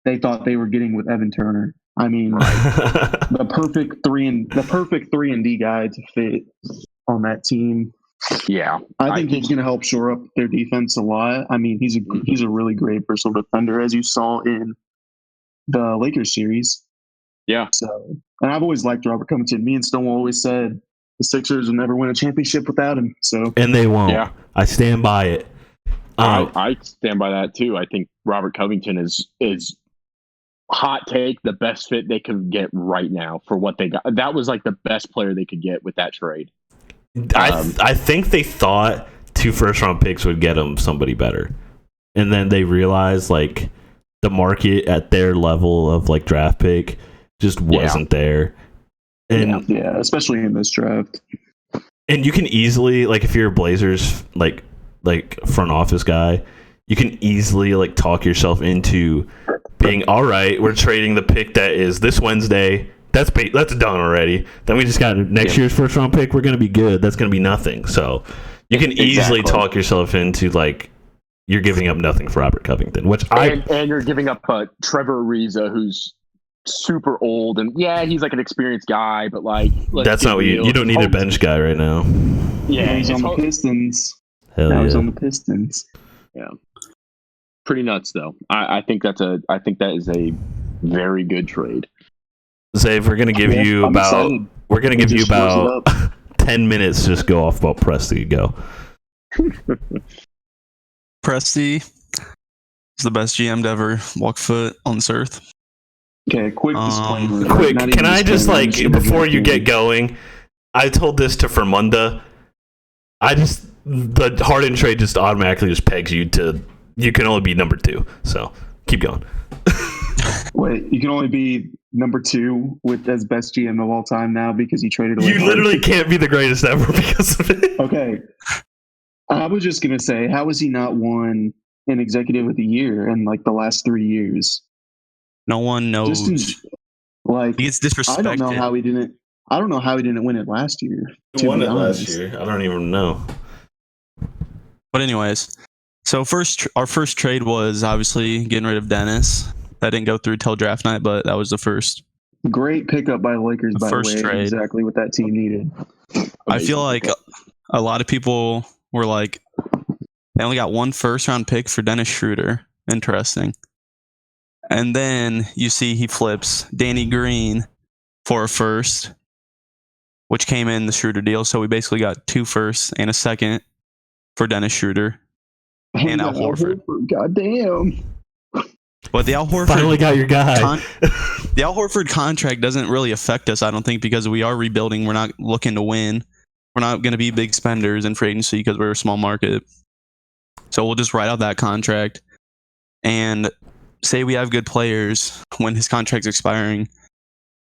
they thought they were getting with Evan Turner. I mean, the perfect 3-and-D guy to fit on that team. Yeah, I think he's going to help shore up their defense a lot. I mean, he's a really great versatile defender, as you saw in the Lakers series. Yeah. So, and I've always liked Robert Covington. Me and Stonewall always said the Sixers will never win a championship without him. So, and they won't. Yeah. I stand by it. I stand by that too. I think Robert Covington is hot take the best fit they could get right now for what they got. That was like the best player they could get with that trade. I think they thought 2 first-round picks would get them somebody better, and then they realized like the market at their level of like draft pick just wasn't there. And especially in this draft. And you can easily, like, if you're a Blazers like front office guy, you can easily like talk yourself into being all right. We're trading the pick that is this Wednesday. That's done already. Then we just got next year's first round pick. We're gonna be good. That's gonna be nothing. So you can easily talk yourself into like you're giving up nothing for Robert Covington, and you're giving up Trevor Ariza, who's super old, and he's like an experienced guy, but like that's not what you don't need a bench guy right now. Yeah, he's on the Pistons. Hell yeah. He's on the Pistons. Yeah, pretty nuts though. I think that is a very good trade. Zave, we're gonna give you about 10 minutes to just go off about Presti. Go. Presti is the best GM to ever walk foot on this earth. Okay, quick disclaimer. Can I just like before you get going? I told this to Fermunda. The Harden trade just automatically just pegs you to you can only be number 2. So keep going. Wait, you can only be number 2 as best GM of all time now because you traded away. You literally can't be the greatest ever because of it. Okay. I was just going to say, how has he not won an executive of the year in like the last 3 years? No one knows. He gets disrespected. I don't know how he didn't win it last year. He won it last year. I don't even know. But anyways, so our first trade was obviously getting rid of Dennis. That didn't go through till draft night, but that was the first. Great pickup by the Lakers, by the way. Trade. Exactly what that team needed. I feel like a lot of people were like, they only got 1 first-round pick for Dennis Schroeder. Interesting. And then you see he flips Danny Green for a first, which came in the Schroeder deal. So we basically got 2 firsts and a second for Dennis Schroeder and Al Horford. Goddamn. But the Al Horford finally got your guy. The Al Horford contract doesn't really affect us, I don't think, because we are rebuilding. We're not looking to win. We're not going to be big spenders in free agency because we're a small market. So we'll just write out that contract and say we have good players when his contract's expiring.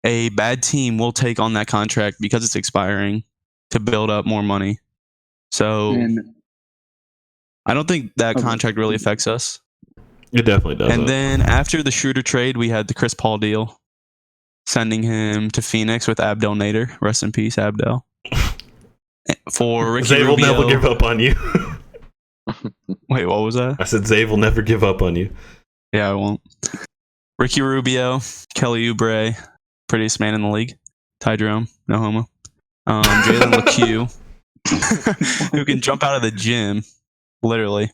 A bad team will take on that contract because it's expiring to build up more money. So I don't think that contract really affects us. It definitely does. And then after the Schroeder trade, we had the Chris Paul deal, sending him to Phoenix with Abdel Nader. Rest in peace, Abdel. For Ricky Zay will Rubio. never give up on you. Wait, what was that? I said Zay will never give up on you. Yeah, I won't. Ricky Rubio, Kelly Oubre, prettiest man in the league. Ty Jerome, no homo. Jalen LeCue, who can jump out of the gym, literally.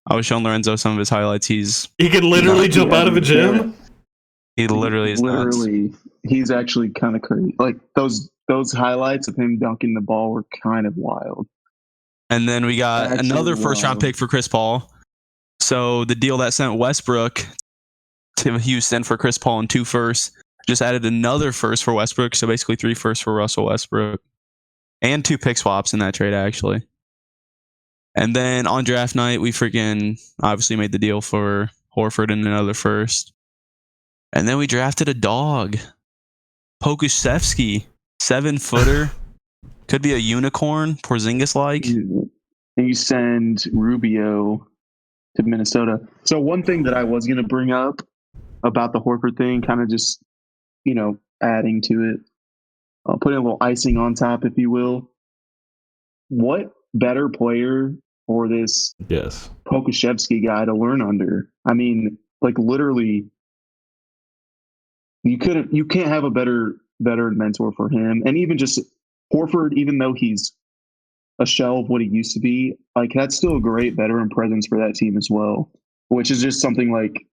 I was showing Lorenzo some of his highlights. He can literally jump out of a gym? He literally is nuts. He's actually kind of crazy. Like those those highlights of him dunking the ball were kind of wild. And then we got Actually, another first-round wild. pick for Chris Paul. So the deal that sent Westbrook to Houston for Chris Paul and 2 firsts just added another first for Westbrook. So basically 3 firsts for Russell Westbrook. And 2 pick swaps in that trade, actually. And then on draft night, we freaking obviously made the deal for Horford and another first. And then we drafted a dog. Pokusevski, 7-footer. Could be a unicorn, Porzingis-like. And you send Rubio to Minnesota. So one thing that I was going to bring up about the Horford thing, kind of just, adding to it, putting a little icing on top, if you will. What better player for this Pokusevski guy to learn under? I mean, like literally, you can't have a better mentor for him. And even just Horford, even though he's a shell of what he used to be, like that's still a great veteran presence for that team as well, which is just something like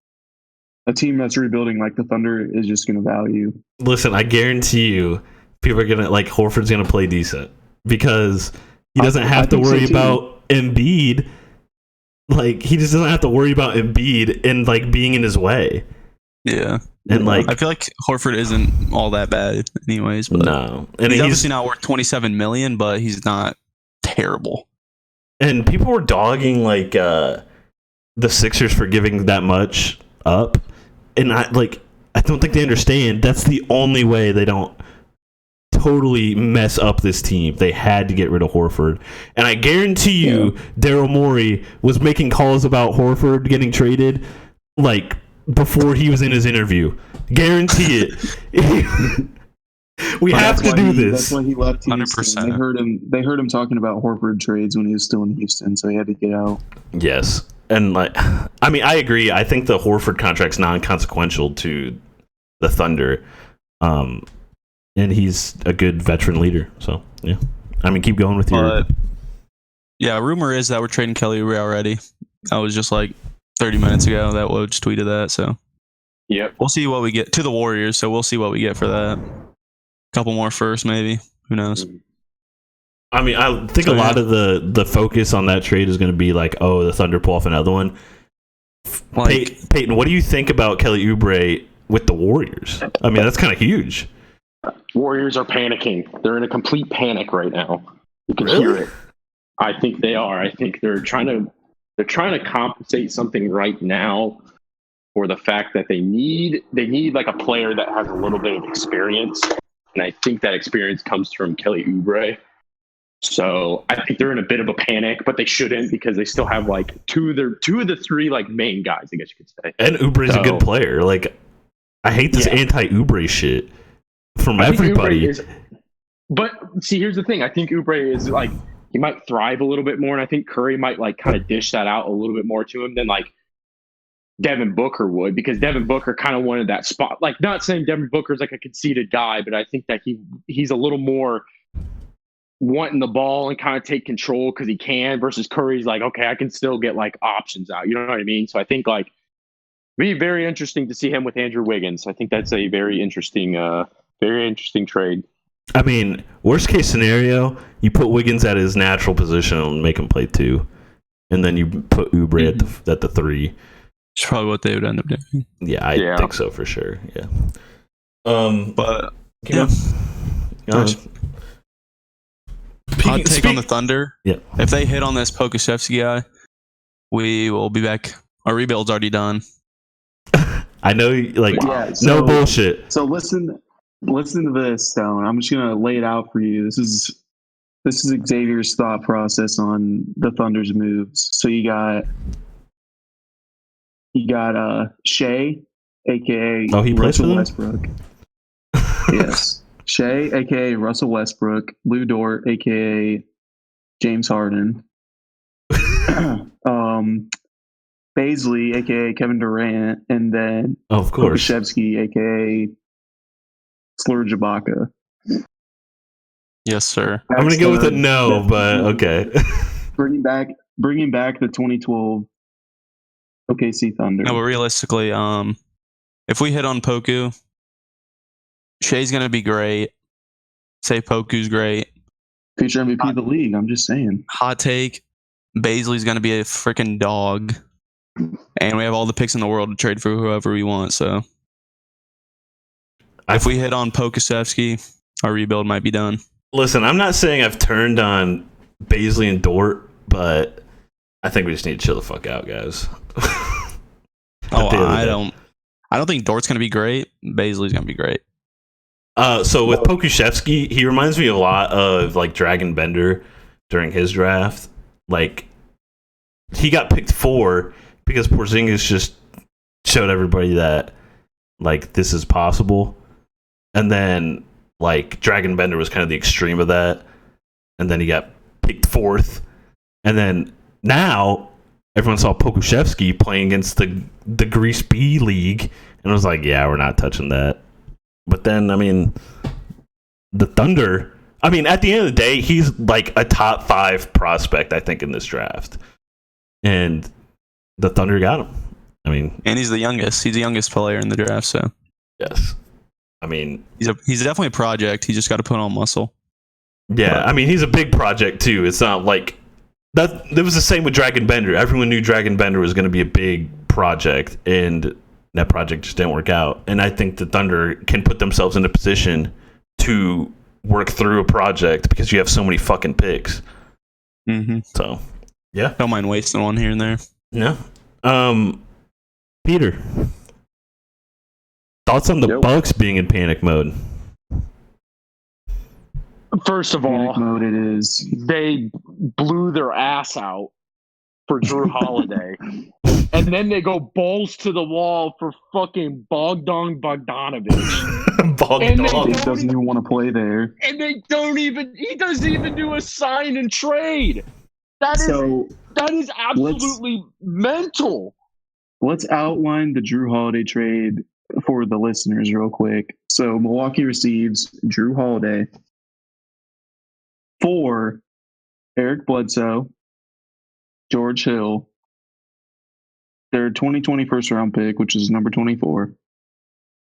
a team that's rebuilding like the Thunder is just going to value. Listen, I guarantee you people are going to like Horford's going to play decent because he doesn't have to worry about Embiid. Like he just doesn't have to worry about Embiid and like being in his way. Yeah. And like I feel like Horford isn't all that bad anyways, but no. And he's obviously not worth $27 million, but he's not terrible. And people were dogging like the Sixers for giving that much up. And I don't think they understand that's the only way they don't totally mess up this team. They had to get rid of Horford. And I guarantee you Daryl Morey was making calls about Horford getting traded like before he was in his interview. Guarantee it. We have to do this. That's why he left Houston. 100%. They heard him talking about Horford trades when he was still in Houston, so he had to get out. Yes. And I agree. I think the Horford contract's non-consequential to the Thunder. And he's a good veteran leader. So, yeah. Keep going with your... yeah, rumor is that we're trading Kelly Oubre already. I was just like 30 minutes ago that Woj tweeted that, so... Yep. We'll see what we get to the Warriors, so we'll see what we get for that. Couple more first, maybe. Who knows? I think a lot of the focus on that trade is going to be like, oh, the Thunder pull off another one. Peyton, what do you think about Kelly Oubre with the Warriors? That's kind of huge. Warriors are panicking. They're in a complete panic right now. You can hear it. I think they are. I think they're trying to compensate something right now for the fact that they need like a player that has a little bit of experience. And I think that experience comes from Kelly Oubre. So I think they're in a bit of a panic, but they shouldn't because they still have like two of the 3 like main guys, I guess you could say. And Oubre's a good player. Like I hate this anti-Oubre shit from everybody. But see, here's the thing. I think Oubre is like he might thrive a little bit more, and I think Curry might like kind of dish that out a little bit more to him than like Devin Booker would, because Devin Booker kind of wanted that spot. Like, not saying Devin Booker's like a conceited guy, but I think that he's a little more wanting the ball and kind of take control because he can, versus Curry's like, okay, I can still get like options out. You know what I mean? So I think like it'd be very interesting to see him with Andrew Wiggins. I think that's a very interesting trade. Worst case scenario, you put Wiggins at his natural position and make him play 2, and then you put Oubre at the 3. It's probably what they would end up doing. Yeah, I think so for sure. Yeah. But hot take on the Thunder. Yeah. If they hit on this Pokusevski guy, we will be back. Our rebuild's already done. I know, no bullshit. So listen to this, Stone. I'm just gonna lay it out for you. This is Xavier's thought process on the Thunder's moves. So you got Shea, aka Russell Westbrook. Yes, Shea, aka Russell Westbrook. Lou Dort, aka James Harden. Baisley, aka Kevin Durant, and then of course Pokusevski, aka Slurge Ibaka. Yes, sir. I'm gonna go with a no, but okay. bringing back the 2012 OKC Thunder. No, but realistically, if we hit on Poku, Shea's gonna be great. Say Poku's great. Future MVP of the league. I'm just saying. Hot take: Baisley's gonna be a freaking dog, and we have all the picks in the world to trade for whoever we want. So, if we hit on Pokusevsky, our rebuild might be done. Listen, I'm not saying I've turned on Baisley and Dort, but I think we just need to chill the fuck out, guys. I don't think Dort's gonna be great. Baisley's gonna be great. So with Pokusevsky, he reminds me a lot of like Dragon Bender during his draft. Like he got picked 4 because Porzingis just showed everybody that like this is possible, and then like Dragon Bender was kind of the extreme of that, and then he got picked 4th, and then now everyone saw Pokusevsky playing against the Greece B League, and was like, yeah, we're not touching that. But then, I mean, the Thunder, I mean, at the end of the day, he's like a top 5 prospect, I think, in this draft. And the Thunder got him. I mean, and he's the youngest. He's the youngest player in the draft, so. Yes. I mean, he's definitely a project. He just got to put on muscle. Yeah, I mean, he's a big project, too. It's not like that. It was the same with Dragon Bender. Everyone knew Dragon Bender was going to be a big project, and that project just didn't work out. And I think the Thunder can put themselves in a position to work through a project because you have so many fucking picks. Mm-hmm. So, yeah. Don't mind wasting one here and there. Yeah. Peter, thoughts on the Bucks being in panic mode? First of all, Panic mode it is. They blew their ass out for Drew Holiday. And then they go balls to the wall for fucking Bogdan Bogdanovic. Bogdan. He doesn't even want to play there. And he doesn't even do a sign and trade. That is absolutely mental. Let's outline the Drew Holiday trade for the listeners real quick. So Milwaukee receives Drew Holiday for Eric Bledsoe, George Hill, their 2020 first round pick, which is number 24,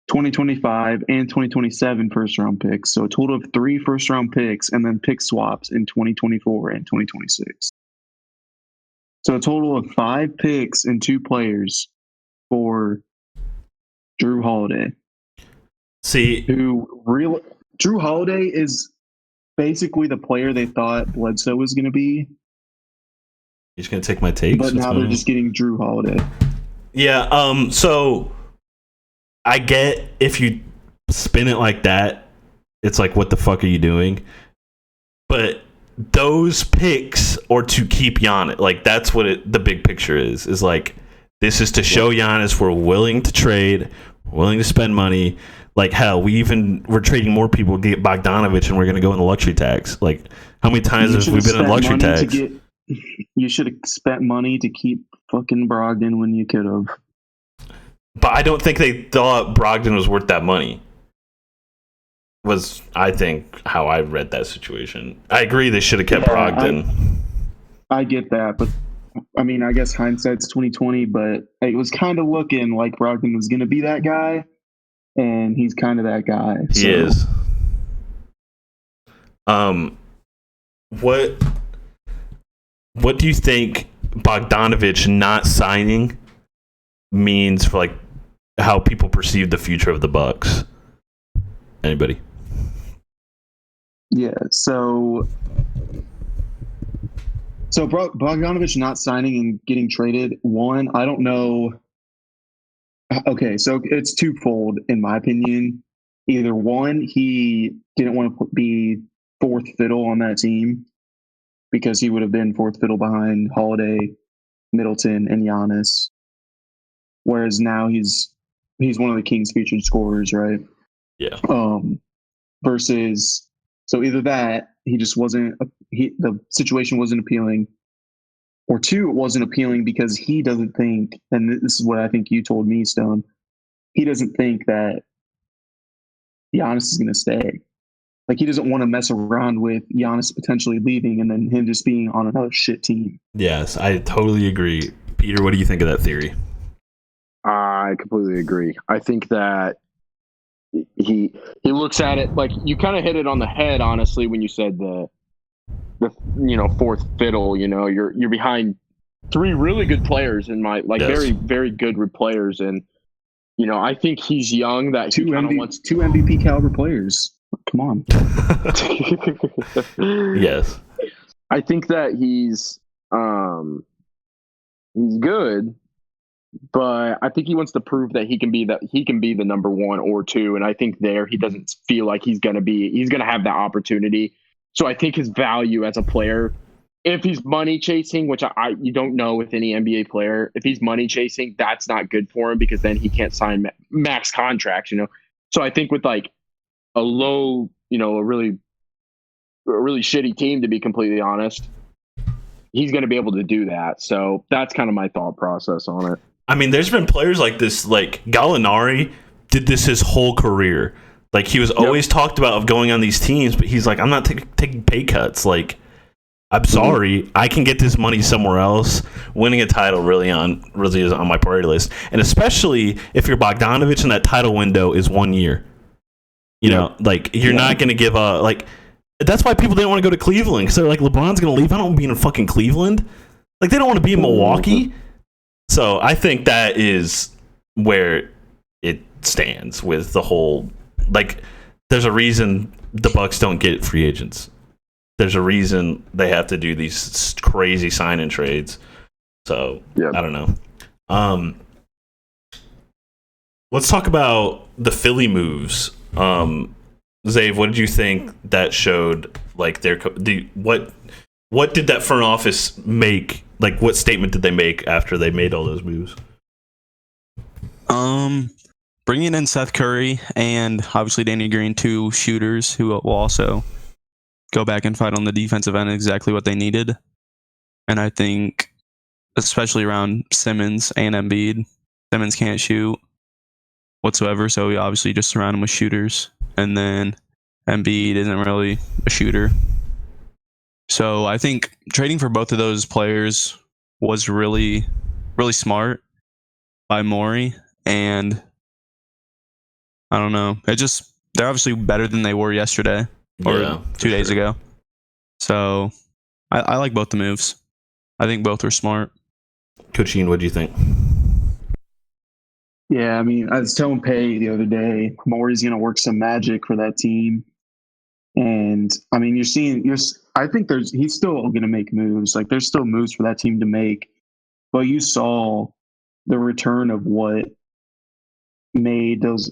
2025 and 2027 first round picks. So a total of 3 first round picks and then pick swaps in 2024 and 2026. So a total of 5 picks and 2 players for Drew Holiday. See, Drew Holiday is basically the player they thought Bledsoe was going to be. He's going to take my takes. But now they're just getting Drew Holiday. Yeah, so I get if you spin it like that, it's like, what the fuck are you doing? But those picks are to keep Giannis. Like, that's what the big picture is like, this is to show Giannis we're willing to trade, willing to spend money. Like, hell, we're trading more people to get Bogdanovich, and we're going to go in the luxury tax. Like, how many times have we been in luxury tax? You should have spent money to keep fucking Brogdon when you could have. But I don't think they thought Brogdon was worth that money. Was, I think, how I read that situation. I agree they should have kept Brogdon. I get that, but I mean, I guess hindsight's 2020, but it was kind of looking like Brogdon was going to be that guy, and he's kind of that guy. He is. What do you think Bogdanovich not signing means for like how people perceive the future of the Bucks? Anybody? Yeah, so Bogdanovich not signing and getting traded, one, I don't know. Okay, so it's twofold in my opinion. Either one, he didn't want to be 4th fiddle on that team because he would have been 4th fiddle behind Holiday, Middleton, and Giannis. Whereas now he's one of the Kings' featured scorers, right? Yeah. Versus, so either that, he just wasn't, the situation wasn't appealing, or 2, it wasn't appealing because he doesn't think, and this is what I think you told me, Stone, he doesn't think that Giannis is going to stay. Like, he doesn't want to mess around with Giannis potentially leaving and then him just being on another shit team. Yes, I totally agree. Peter, what do you think of that theory? I completely agree. I think that he looks at it like you kind of hit it on the head, honestly, when you said the fourth fiddle. You're behind three really good players in my Yes. very very good players, and I think he's young. That Two MVP caliber players. Come on. Yes. I think that he's good, but I think he wants to prove that he can be the number one or two. And I think he doesn't feel like he's gonna have that opportunity. So I think his value as a player, if he's money chasing, which you don't know with any NBA player, if he's money chasing, that's not good for him because then he can't sign max contracts. So I think with like a low, a really shitty team, to be completely honest, he's going to be able to do that. So that's kind of my thought process on it. I mean, there's been players like this, like Gallinari did this his whole career. Like he was always talked about of going on these teams, but he's like, I'm not taking pay cuts. Like, I'm sorry, I can get this money somewhere else. Winning a title really is on my priority list, and especially if you're Bogdanovich and that title window is 1 year. Like you're not going to give a like. That's why people didn't want to go to Cleveland, because they're like, LeBron's going to leave. I don't want to be in fucking Cleveland. Like they don't want to be in Milwaukee. So I think that is where it stands with the whole. Like, there's a reason the Bucks don't get free agents. There's a reason they have to do these crazy sign-in trades. So, I don't know. Let's talk about the Philly moves. Zave, what did you think that showed? Like, what did that front office make? Like, what statement did they make after they made all those moves? Bringing in Seth Curry and obviously Danny Green, two shooters who will also go back and fight on the defensive end, exactly what they needed. And I think, especially around Simmons and Embiid, Simmons can't shoot whatsoever, so we obviously just surround him with shooters. And then Embiid isn't really a shooter. So I think trading for both of those players was really, really smart by Morey. And I don't know. They're obviously better than they were yesterday or 2 days ago. So I like both the moves. I think both were smart. Coachine, what do you think? Yeah, I mean, I was telling Pay the other day, Morey's going to work some magic for that team. And I mean, I think he's still going to make moves. Like there's still moves for that team to make, but you saw the return of what made those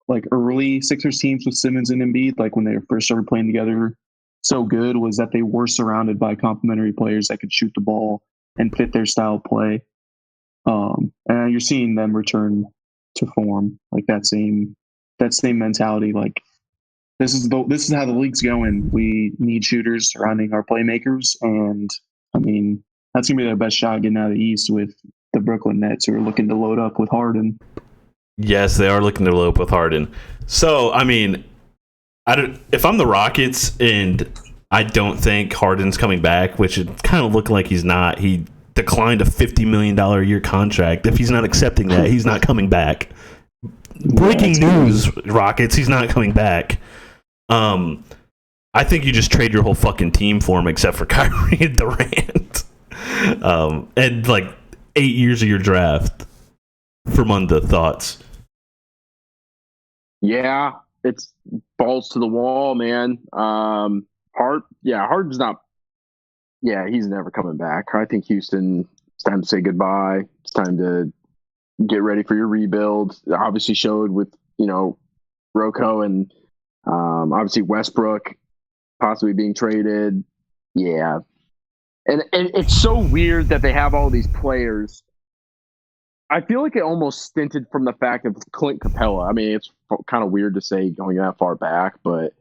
like early Sixers teams with Simmons and Embiid, like when they first started playing together, so good, was that they were surrounded by complementary players that could shoot the ball and fit their style of play. And you're seeing them return to form, like that same mentality. Like this is how the league's going. We need shooters surrounding our playmakers, and I mean that's gonna be their best shot getting out of the East with the Brooklyn Nets, who are looking to load up with Harden. Yes, they are looking to load up with Harden. So, I mean, if I'm the Rockets and I don't think Harden's coming back, which it kind of looked like he's not. He declined a $50 million a year contract. If he's not accepting that, he's not coming back. Breaking news, Rockets, he's not coming back. I think you just trade your whole fucking team for him except for Kyrie and Durant. And like 8 years of your draft. Fermunda, thoughts? Yeah, it's balls to the wall, man. Harden's not. Yeah, he's never coming back. I think Houston, it's time to say goodbye. It's time to get ready for your rebuild. It obviously showed with Rocha and obviously Westbrook possibly being traded. Yeah, and it's so weird that they have all these players. I feel like it almost stinted from the fact of Clint Capella. I mean, it's kind of weird to say going that far back, but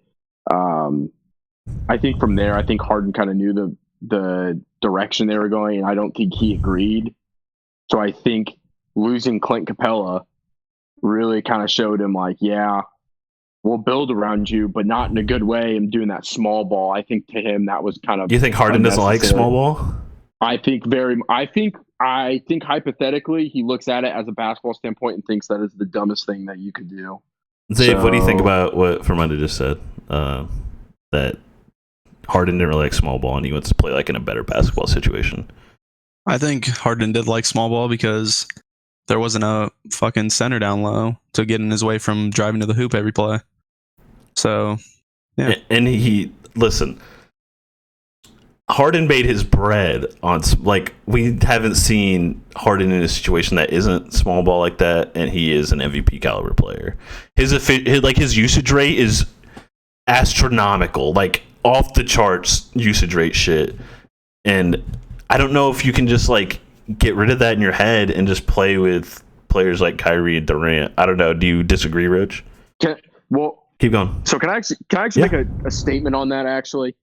I think from there, I think Harden kind of knew the direction they were going, and I don't think he agreed. So I think losing Clint Capella really kind of showed him like, yeah, we'll build around you, but not in a good way. And doing that small ball, I think to him that was kind of. You think Harden doesn't like small ball? I think hypothetically he looks at it as a basketball standpoint and thinks that is the dumbest thing that you could do. Dave, what do you think So- about what Fermunda just said? That Harden didn't really like small ball, and he wants to play like in a better basketball situation. I think Harden did like small ball because there wasn't a fucking center down low to get in his way from driving to the hoop every play. So, yeah. And he listen. Harden made his bread on like we haven't seen Harden in a situation that isn't small ball like that, and he is an MVP caliber player. His usage rate is astronomical, like off the charts usage rate shit. And I don't know if you can just like get rid of that in your head and just play with players like Kyrie and Durant. I don't know. Do you disagree, Rich? Keep going. So can I actually make a statement on that? Actually,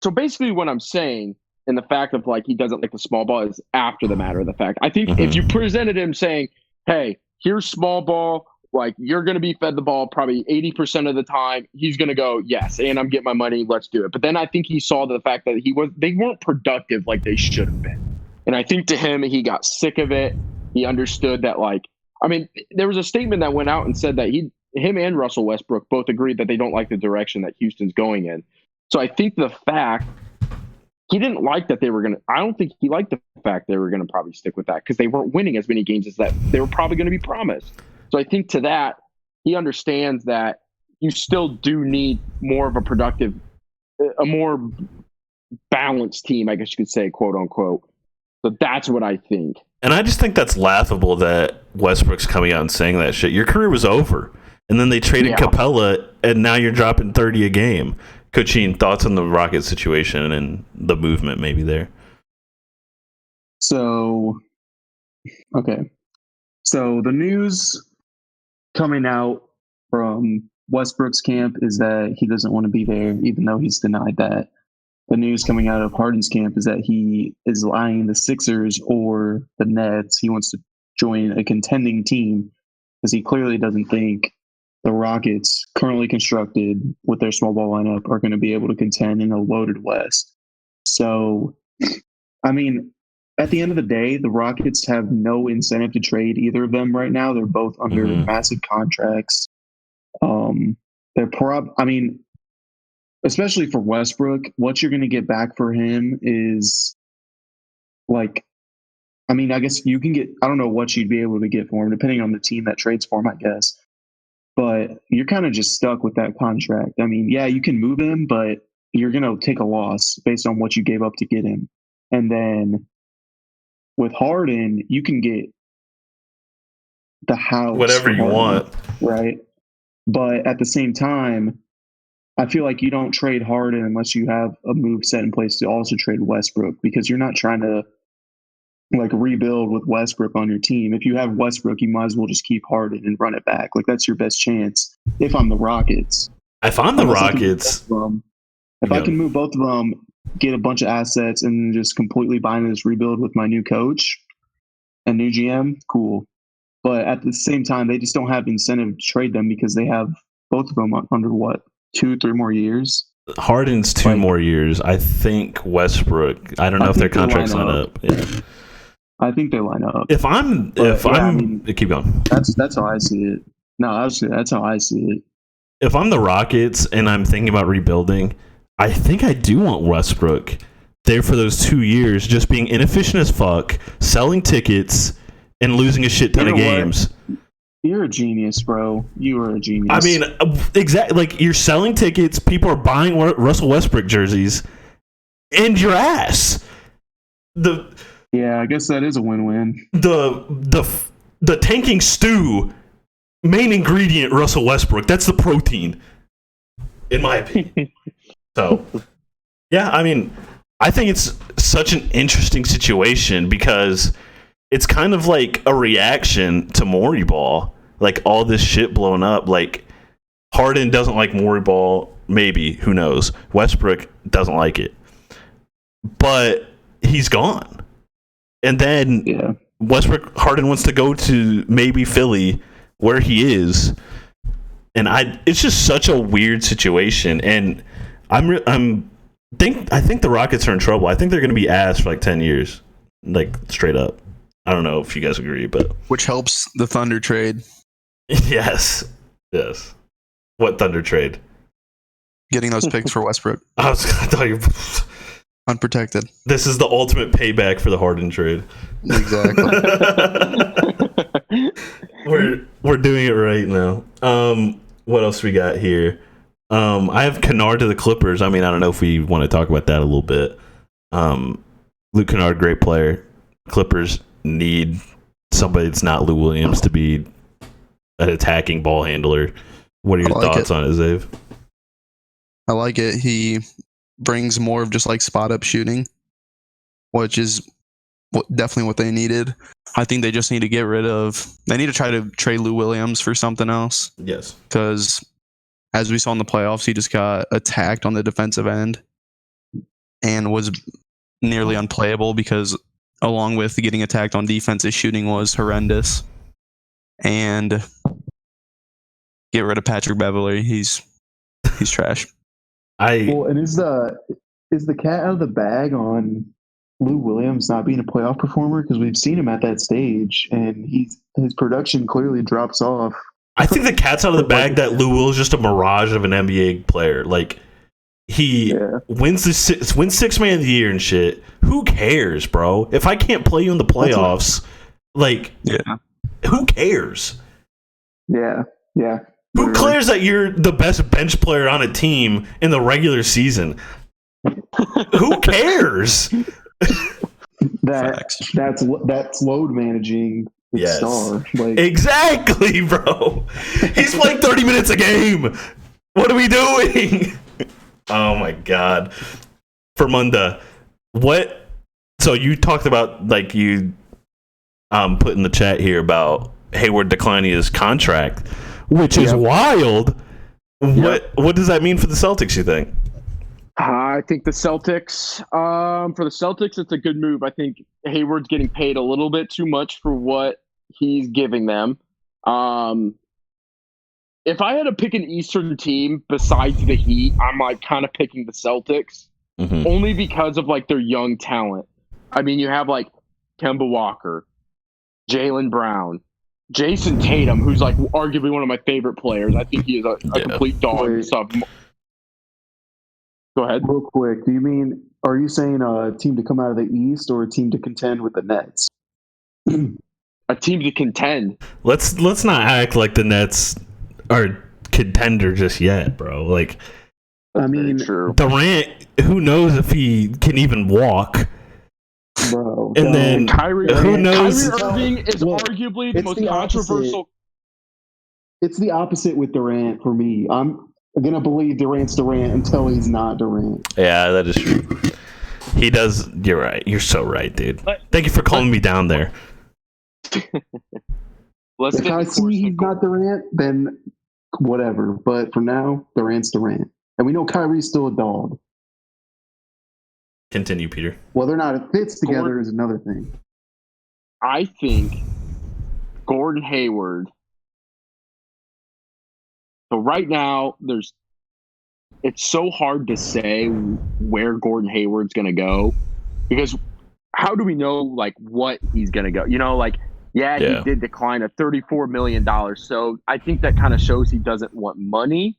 so basically what I'm saying, and the fact of like he doesn't like the small ball is after the matter of the fact. I think if you presented him saying, "Hey, here's small ball," like you're going to be fed the ball probably 80% of the time, he's going to go, "Yes, and I'm getting my money. Let's do it." But then I think he saw the fact that they weren't productive like they should have been, and I think to him he got sick of it. He understood that there was a statement that went out and said that him and Russell Westbrook both agreed that they don't like the direction that Houston's going in. So I think the fact he didn't like that I don't think he liked the fact they were going to probably stick with that because they weren't winning as many games as that they were probably going to be promised. So I think to that, he understands that you still do need more of a more balanced team, I guess you could say, quote unquote. So that's what I think. And I just think that's laughable that Westbrook's coming out and saying that shit. Your career was over. And then they traded Capella, and now you're dropping 30 a game. Coaching, thoughts on the Rockets situation and the movement maybe there? So, okay. So the news coming out from Westbrook's camp is that he doesn't want to be there, even though he's denied that. The news coming out of Harden's camp is that he is eyeing the Sixers or the Nets. He wants to join a contending team because he clearly doesn't think the Rockets, currently constructed with their small ball lineup, are going to be able to contend in a loaded West. So, I mean, at the end of the day, the Rockets have no incentive to trade either of them right now. They're both under massive contracts. Especially for Westbrook, what you're going to get back for him is I guess you can get, I don't know what you'd be able to get for him, depending on the team that trades for him, I guess. But you're kind of just stuck with that contract. I mean, yeah, you can move him, but you're going to take a loss based on what you gave up to get him. And then with Harden, you can get the house. Whatever you want. Right. But at the same time, I feel like you don't trade Harden unless you have a move set in place to also trade Westbrook, because you're not trying to rebuild with Westbrook on your team. If you have Westbrook, you might as well just keep Harden and run it back. That's your best chance. If I'm the Rockets, if I'm the Rockets, I can move both of them, get a bunch of assets, and just completely buy into this rebuild with my new coach and new GM, cool. But at the same time, they just don't have incentive to trade them because they have both of them under 2-3 more years. Harden's 2 more years. I think Westbrook, I don't know if their contracts line up. Yeah. I think they line up. Keep going. That's how I see it. No, obviously that's how I see it. If I'm the Rockets and I'm thinking about rebuilding, I think I do want Westbrook there for those 2 years, just being inefficient as fuck, selling tickets, and losing a shit ton of games. You're a genius, bro. You are a genius. I mean, exactly. You're selling tickets, people are buying Russell Westbrook jerseys, and your ass. Yeah, I guess that is a win-win. The tanking stew, main ingredient, Russell Westbrook. That's the protein, in my opinion. So, yeah, I mean, I think it's such an interesting situation because it's kind of like a reaction to Morey Ball. All this shit blowing up. Harden doesn't like Morey Ball. Maybe. Who knows? Westbrook doesn't like it. But he's gone. And then Harden wants to go to maybe Philly, where he is. And it's just such a weird situation. And I think the Rockets are in trouble. I think they're going to be ass for 10 years. Straight up. I don't know if you guys agree, but which helps the Thunder trade. Yes. Yes. What Thunder trade? Getting those picks for Westbrook. I thought you. Unprotected. This is the ultimate payback for the Harden trade. Exactly. We're doing it right now. What else we got here? I have Kennard to the Clippers. I mean, I don't know if we want to talk about that a little bit. Luke Kennard, great player. Clippers need somebody that's not Lou Williams to be an attacking ball handler. What are your thoughts on it, Zave? I like it. He brings more of just like spot up shooting, which is definitely what they needed. I think they just need to get rid of. They need to try to trade Lou Williams for something else. Yes. Because as we saw in the playoffs, he just got attacked on the defensive end and was nearly unplayable because along with getting attacked on defense, his shooting was horrendous. And get rid of Patrick Beverley. He's trash. And is the cat out of the bag on Lou Williams not being a playoff performer? Because we've seen him at that stage, and his production clearly drops off. I think the cat's out of the bag that Lou Will is just a mirage of an NBA player. Like he wins sixth man of the year and shit. Who cares, bro? If I can't play you in the playoffs, who cares? Yeah. Who cares that you're the best bench player on a team in the regular season? Who cares? That's load managing the star. Like, exactly, bro. He's playing 30 minutes a game. What are we doing? Oh my god. Fermunda, what? So you talked about like you put in the chat here about Hayward declining his contract, which is wild. What does that mean for the Celtics, you think? I think the Celtics, for the Celtics, it's a good move. I think Hayward's getting paid a little bit too much for what he's giving them. If I had to pick an Eastern team besides the Heat, I'm like kind of picking the Celtics, only because of like their young talent. I mean, you have like Kemba Walker, Jaylen Brown, Jason Tatum, who's like arguably one of my favorite players. I think he is a complete dog and stuff. Go ahead. Real quick, are you saying a team to come out of the East or a team to contend with the Nets? A team to contend. Let's not act like the Nets are contender just yet, bro. Like, I mean, Durant, who knows if he can even walk? Bro, and then who knows? Kyrie Irving is arguably the most controversial. It's the opposite with Durant for me. I'm gonna believe Durant's Durant until he's not Durant. Yeah, that is true. He does. You're right. You're so right, dude. Thank you for calling me down there. If I see he's not Durant, then whatever. But for now, Durant's Durant, and we know Kyrie's still a dog. Continue, Peter. Whether or not it fits together is another thing. I think Gordon Hayward. So right now, it's so hard to say where Gordon Hayward's going to go, because how do we know like what he's going to go? You know, like he did decline at $34 million. So I think that kind of shows he doesn't want money.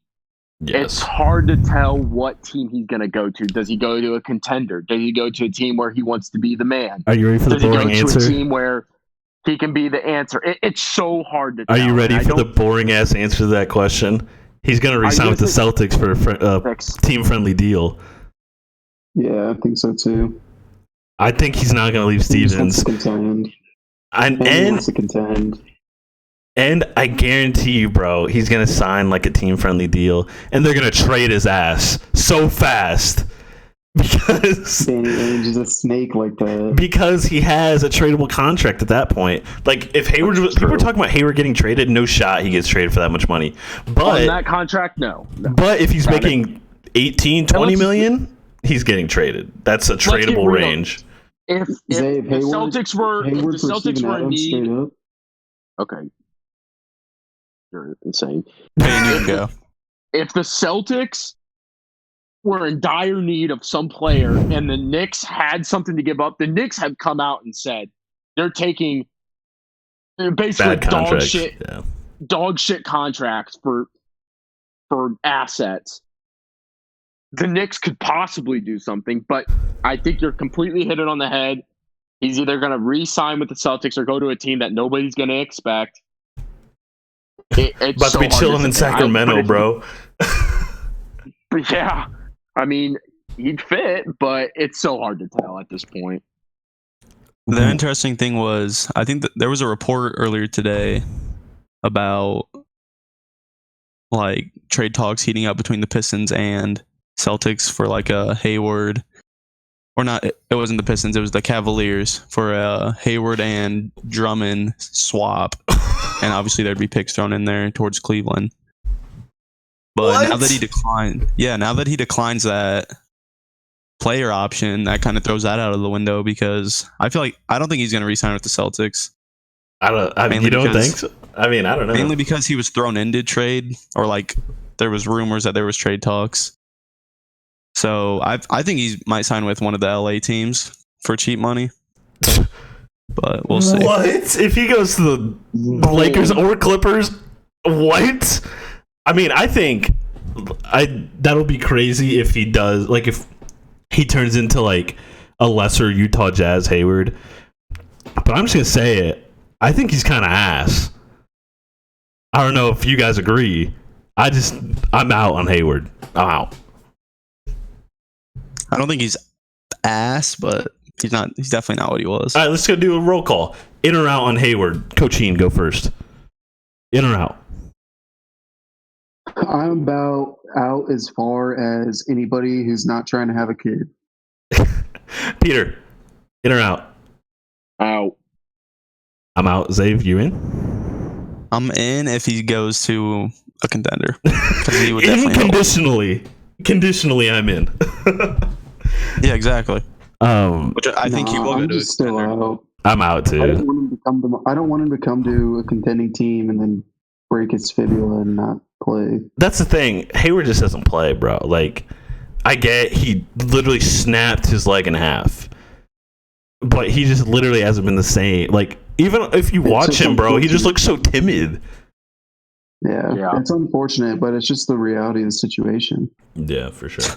Yes. It's hard to tell what team he's going to go to. Does he go to a contender? Does he go to a team where he wants to be the man? Are you ready for the boring answer? Does he go to a team where he can be the answer? It's so hard to tell. Are you ready for the boring ass answer to that question? He's going to resign with the Celtics for a team-friendly deal. Yeah, I think so too. I think he's not going to leave Stevens. And I guarantee you, bro, he's going to sign like a team-friendly deal, and they're going to trade his ass so fast because Danny Ainge is a snake like that. Because he has a tradable contract at that point. Like if Hayward, people are talking about Hayward getting traded, no shot he gets traded for that much money. But on that contract, no. But if he's making 18, 20 million, he's getting traded. That's a tradable range. If the Celtics were in need, okay. You're insane. If the Celtics were in dire need of some player and the Knicks had something to give up, the Knicks have come out and said they're taking basically dog shit. dog shit contracts for assets, the Knicks could possibly do something. But I think you're completely hit it on the head. He's either going to re-sign with the Celtics or go to a team that nobody's going to expect. It's about to be chilling in Sacramento, bro. But yeah, I mean, he'd fit, but it's so hard to tell at this point. The interesting thing was, I think that there was a report earlier today about like trade talks heating up between the Pistons and Celtics for like a Hayward, or not. It wasn't the Pistons. It was the Cavaliers for a Hayward and Drummond swap, and obviously there'd be picks thrown in there towards Cleveland. But now that he declines that player option, that kind of throws that out of the window, because I don't think he's going to re-sign with the Celtics. You don't think so? I mean, I don't know. Mainly because he was thrown into trade, or like there was rumors that there was trade talks. So I think he might sign with one of the LA teams for cheap money. But we'll see. What? If he goes to the Lakers or Clippers? What? I mean, I think that'll be crazy if he does. Like, if he turns into like a lesser Utah Jazz Hayward. But I'm just gonna say it. I think he's kind of ass. I don't know if you guys agree. I'm out on Hayward. I'm out. I don't think he's ass, but he's definitely not what he was. All right, let's go do a roll call. In or out on Hayward? Coach Heen, go first. In or out? I'm about out as far as anybody who's not trying to have a kid. Peter, in or out? Out. I'm out. Xavier, you in? I'm in if he goes to a contender. He would definitely Conditionally, I'm in. Yeah, exactly. Which I think he will go I'm to a just still contender. out. I'm out too. I don't want him to come to a contending team and then break his fibula and not play. That's the thing. Hayward just doesn't play, bro. Like, I get he literally snapped his leg in half, but he just literally hasn't been the same. Like, even if you watch him, bro, he just looks so timid. Yeah, it's unfortunate, but it's just the reality of the situation. Yeah, for sure.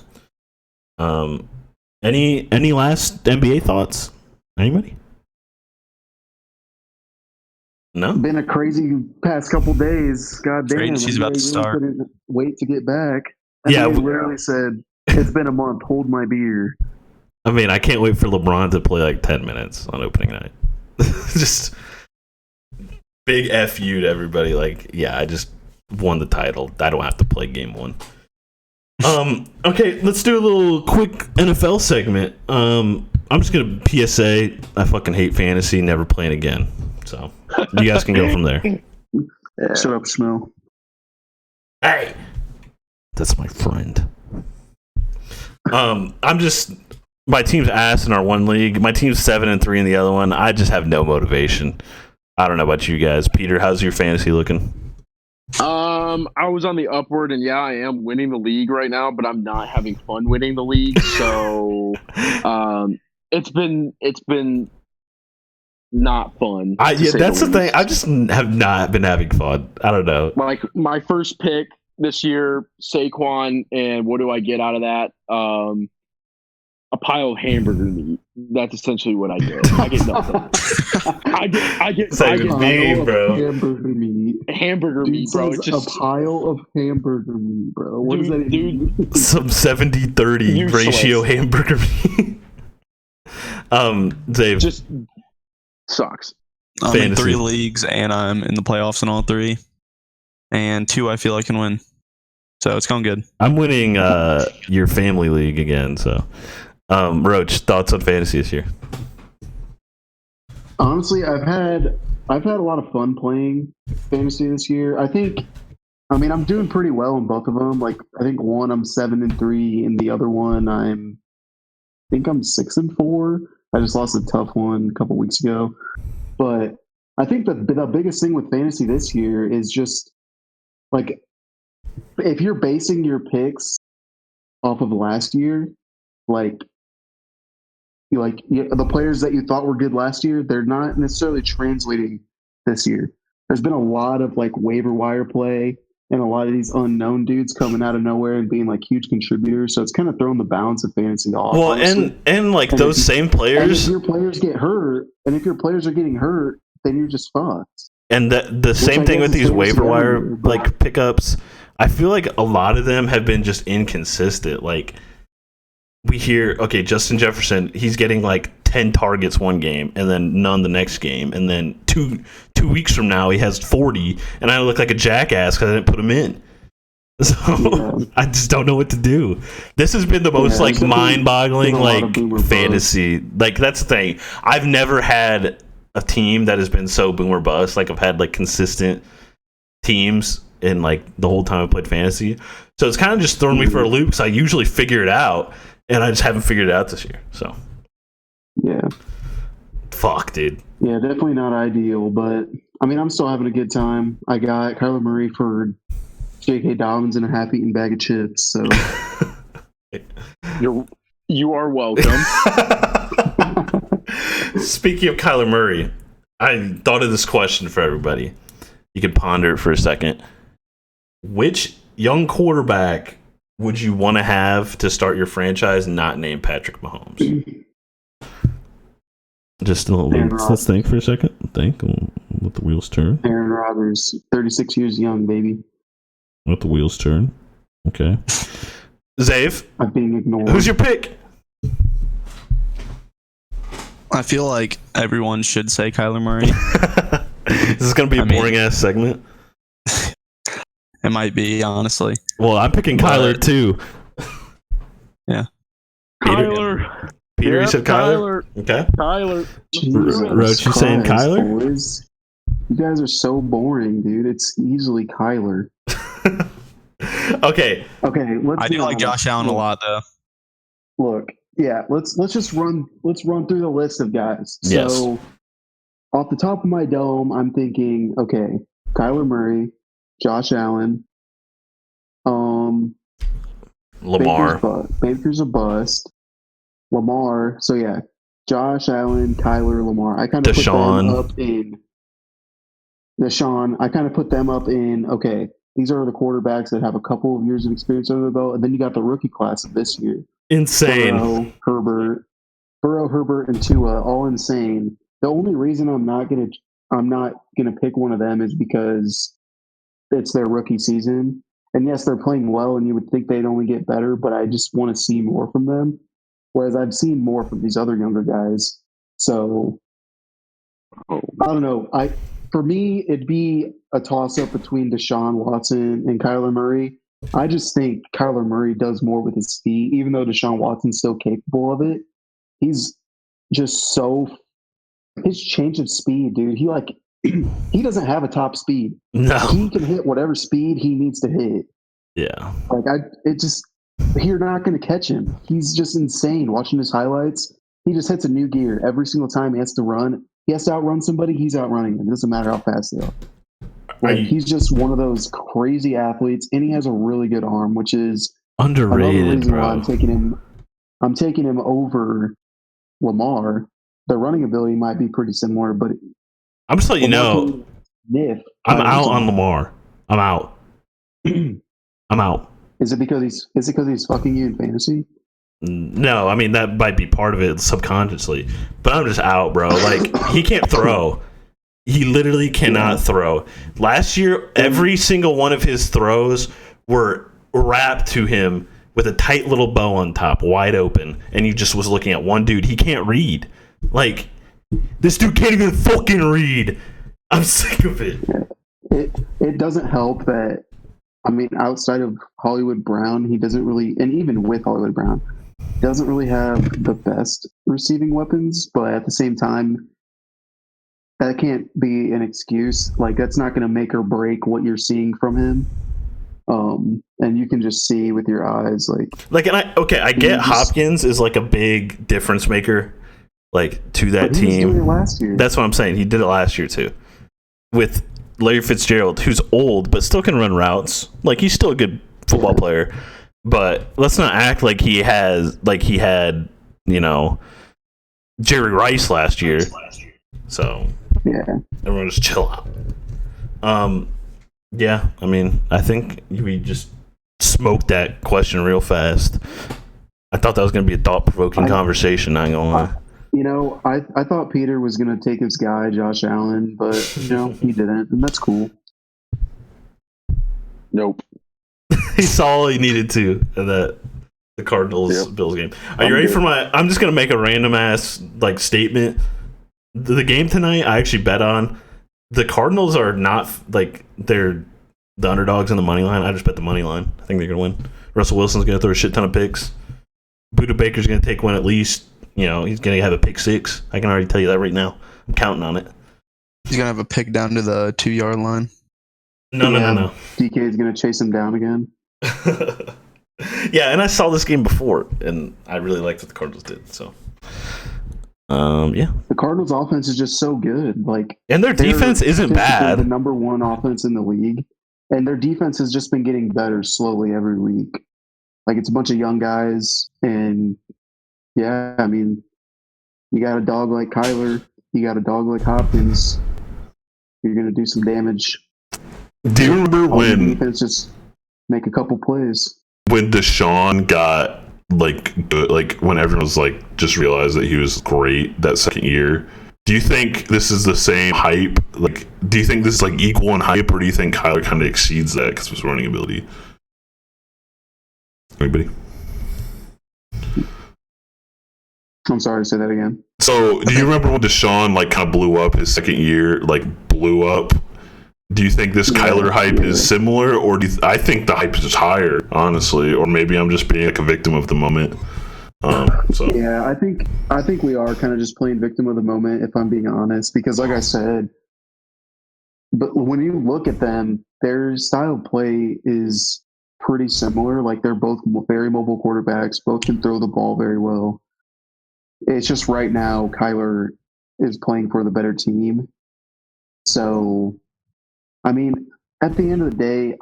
Any last NBA thoughts? Anybody? No. Been a crazy past couple days. God damn, Trade she's about to start. Couldn't wait to get back. Yeah, he literally said, "It's been a month. Hold my beer." I mean, I can't wait for LeBron to play like 10 minutes on opening night. Just big F you to everybody. Like, yeah, I just won the title. I don't have to play game one. Okay, let's do a little quick NFL segment. I'm just gonna PSA. I fucking hate fantasy. Never playing again. So you guys can go from there. Yeah. Shut up, Schmill. Hey, that's my friend. My team's ass in our one league. My team's 7-3 in the other one. I just have no motivation. I don't know about you guys. Peter, how's your fantasy looking? I was on the upward, and yeah, I am winning the league right now, but I'm not having fun winning the league. So, it's been not fun. Yeah, that's the thing. I just have not been having fun. I don't know. Like, my first pick this year, Saquon, and what do I get out of that? A pile of hamburger meat. That's essentially what I get. I get nothing. I get me, bro. Hamburger meat. Hamburger Dude, meat, bro. It's Just a pile of hamburger meat, bro. What does that even mean? Some 70-30 ratio hamburger meat. Dave. Just sucks. I'm in 3 leagues, and I'm in the playoffs in all 3. And 2 I feel I can win. So it's going good. I'm winning your family league again, so... Roach, thoughts on fantasy this year? Honestly, I've had a lot of fun playing fantasy this year. I'm doing pretty well in both of them. Like, I think one I'm 7-3, and the other one I'm 6-4. I just lost a tough one a couple weeks ago. But I think the biggest thing with fantasy this year is just like, if you're basing your picks off of last year, the players that you thought were good last year, they're not necessarily translating this year. there's been a lot of like waiver wire play and a lot of these unknown dudes coming out of nowhere and being like huge contributors. So it's kind of thrown the balance of fantasy off. Well, honestly. and like And those if same And players, if your players get hurt, and if your players are getting hurt, then you're just fucked. and the same I thing guess with is these fantasy waiver wire everywhere, but- like pickups. I feel like a lot of them have been just inconsistent. Like we hear, okay, Justin Jefferson, he's getting like 10 targets one game and then none the next game, and then two weeks from now he has 40, and I look like a jackass because I didn't put him in. So Yeah. I just don't know what to do. This has been the most Yeah, like there's definitely mind-boggling been a lot of like boomer bust. fantasy. Like that's the thing. I've never had a team that has been so boomer bust. Like I've had like consistent teams in like the whole time I played fantasy. So it's kind of just thrown me for a loop because I usually figure it out, and I just haven't figured it out this year. So Yeah. fuck, dude. Yeah, definitely not ideal, but I mean, I'm still having a good time. I got Kyler Murray for J.K. Dobbins and a half-eaten bag of chips. So You are welcome. Speaking of Kyler Murray, I thought of this question for everybody. You can ponder it for a second. Which young quarterback would you want to have to start your franchise not named Patrick Mahomes? Just let's think for a second. Think. Let the wheels turn. Aaron Rodgers, 36 years young, baby. Let the wheels turn. Okay. Zave, I'm being ignored. who's your pick? I feel like everyone should say Kyler Murray. This is going to be a boring ass segment. It might be, honestly. Well, I'm picking Kyler too. Yeah. Kyler. Peter, you Yep, said Kyler? Okay. Kyler. Jesus Roach, you saying Christ, Kyler? boys. You guys are so boring, dude. It's easily Kyler. Okay. Okay, let's I be do like honest. Josh Allen a lot, though. Look, yeah, let's just run through the list of guys. Yes. So off the top of my dome, I'm thinking, okay, Kyler Murray, Josh Allen, Lamar. Baker's a bust. Lamar. So yeah, Josh Allen, Kyler, Lamar. I kind of put them up in Deshaun. I kind of put them up in, okay, these are the quarterbacks that have a couple of years of experience under the belt, and then you got the rookie class of this year. Insane. Burrow, Herbert, and Tua, all insane. The only reason I'm not gonna pick one of them is because it's their rookie season. And yes, they're playing well, and you would think they'd only get better, but I just want to see more from them. Whereas I've seen more from these other younger guys. So I don't know. For me, it'd be a toss-up between Deshaun Watson and Kyler Murray. I just think Kyler Murray does more with his feet, even though Deshaun Watson's still capable of it. He's just his change of speed, dude. He doesn't have a top speed. No. He can hit whatever speed he needs to hit. Yeah. You're not going to catch him. He's just insane. Watching his highlights, he just hits a new gear every single time he has to run. He has to outrun somebody. He's outrunning them. It doesn't matter how fast they are. He's just one of those crazy athletes, and he has a really good arm, which is Underrated, another reason bro. why I'm taking him over Lamar. The running ability might be pretty similar, but I'm just letting you know, I'm out on Lamar. I'm out. I'm out. Is it because he's fucking you in fantasy? No, I mean that might be part of it subconsciously, but I'm just out, bro. Like he can't throw. He literally cannot throw. Last year, every single one of his throws were wrapped to him with a tight little bow on top, wide open, and he just was looking at one dude. He can't read. Like this dude can't even fucking read. I'm sick of it. It doesn't help that, I mean, outside of Hollywood Brown, he doesn't really, and even with Hollywood Brown, doesn't really have the best receiving weapons, but at the same time, that can't be an excuse. Like, that's not going to make or break what you're seeing from him. And you can just see with your eyes, and I get Hopkins is like a big difference maker, like to that team. He was doing it last year. That's what I'm saying. He did it last year too, with Larry Fitzgerald, who's old but still can run routes. Like he's still a good football player, but let's not act like he had, Jerry Rice last year. So yeah, everyone just chill out. Yeah, I mean, I think we just smoked that question real fast. I thought that was going to be a thought-provoking conversation, not going to lie. You know, I thought Peter was going to take his guy, Josh Allen, but, you know, he didn't, and that's cool. Nope. He saw all he needed to in the Cardinals-Bills game. Are you ready for my... I'm just going to make a random-ass, like, statement. The game tonight, I actually bet on. The Cardinals are not, like, they're the underdogs in the money line. I just bet the money line. I think they're going to win. Russell Wilson's going to throw a shit ton of picks. Buda Baker's going to take one at least. You know, he's going to have a pick 6. I can already tell you that right now. I'm counting on it. He's going to have a pick down to the 2-yard line. No. DK is going to chase him down again. Yeah, and I saw this game before, and I really liked what the Cardinals did. So, yeah. The Cardinals' offense is just so good. And their defense isn't bad. The number one offense in the league, and their defense has just been getting better slowly every week. Like, it's a bunch of young guys, and yeah, I mean, you got a dog like Kyler, you got a dog like Hopkins. You're going to do some damage. Do you remember when defense just make a couple plays? When Deshaun got like when everyone was like just realized that he was great that second year? Do you think this is the same hype? Like, do you think this is like equal in hype, or do you think Kyler kind of exceeds that because of his running ability? Anybody? I'm sorry, say that again. So, do you remember when Deshaun like kind of blew up his second year? Like, blew up. Do you think this Kyler hype is similar, or I think the hype is higher, honestly, or maybe I'm just being like a victim of the moment. Yeah, I think we are kind of just playing victim of the moment, if I'm being honest, because like I said, but when you look at them, their style of play is pretty similar. Like, they're both very mobile quarterbacks, both can throw the ball very well. It's just right now Kyler is playing for the better team. So, I mean, at the end of the day,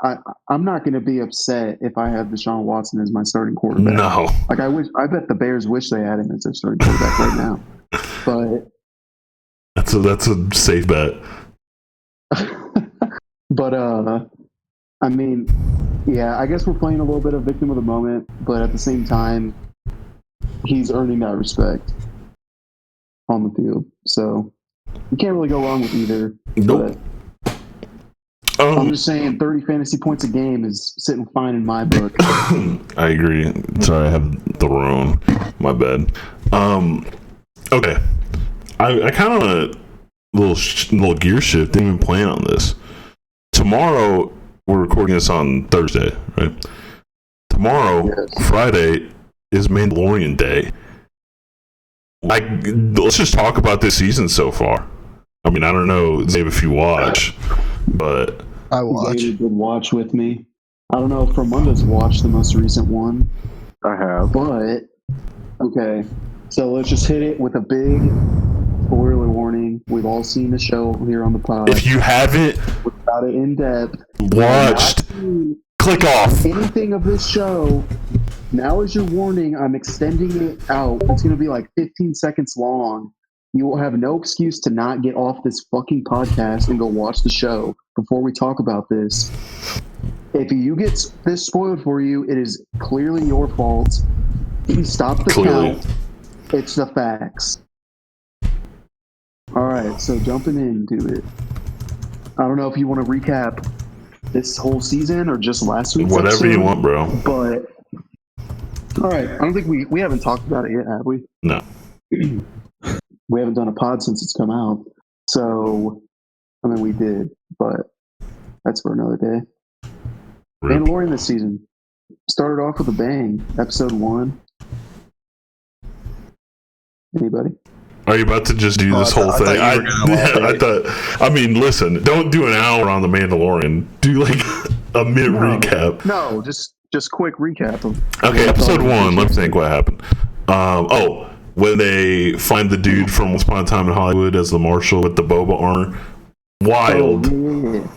I'm not going to be upset if I have Deshaun Watson as my starting quarterback. No. Like, I bet the Bears wish they had him as their starting quarterback right now. But that's a safe bet. But I mean, yeah, I guess we're playing a little bit of victim of the moment, but at the same time, he's earning that respect on the field. So you can't really go wrong with either. Nope. I'm just saying 30 fantasy points a game is sitting fine in my book. I agree. Sorry, I have the wrong. My bad. Okay. I kind of want a little gear shift. Didn't even plan on this. Tomorrow, we're recording this on Thursday, right? Tomorrow, yes. Friday, is Mandalorian Day. Let's just talk about this season so far. I mean, I don't know, Dave, if you watch, but I watch. David did watch with me. I don't know if Ramonda's watched the most recent one. I have. But, okay. So let's just hit it with a big spoiler warning. We've all seen the show here on the pod. If you haven't about it in depth, watched, click off. Anything of this show, now is your warning. I'm extending it out. It's going to be like 15 seconds long. You will have no excuse to not get off this fucking podcast and go watch the show before we talk about this. If you get this spoiled for you, it is clearly your fault. Stop the count. It's the facts. All right, so jumping into it. I don't know if you want to recap this whole season or just last week's Whatever episode, you want, bro. But, all right, I don't think we haven't talked about it yet, have we? No. We haven't done a pod since it's come out. So, I mean, we did, but that's for another day. Mandalorian this season started off with a bang. Episode 1. Anybody? Are you about to just do this whole thing? I mean, listen, don't do an hour on the Mandalorian. Do like a mid recap. No, just quick recap of. Okay, episode 1. Let me think what happened. When they find the dude from Once Upon a Time in Hollywood as the marshal with the boba armor. Wild. Oh,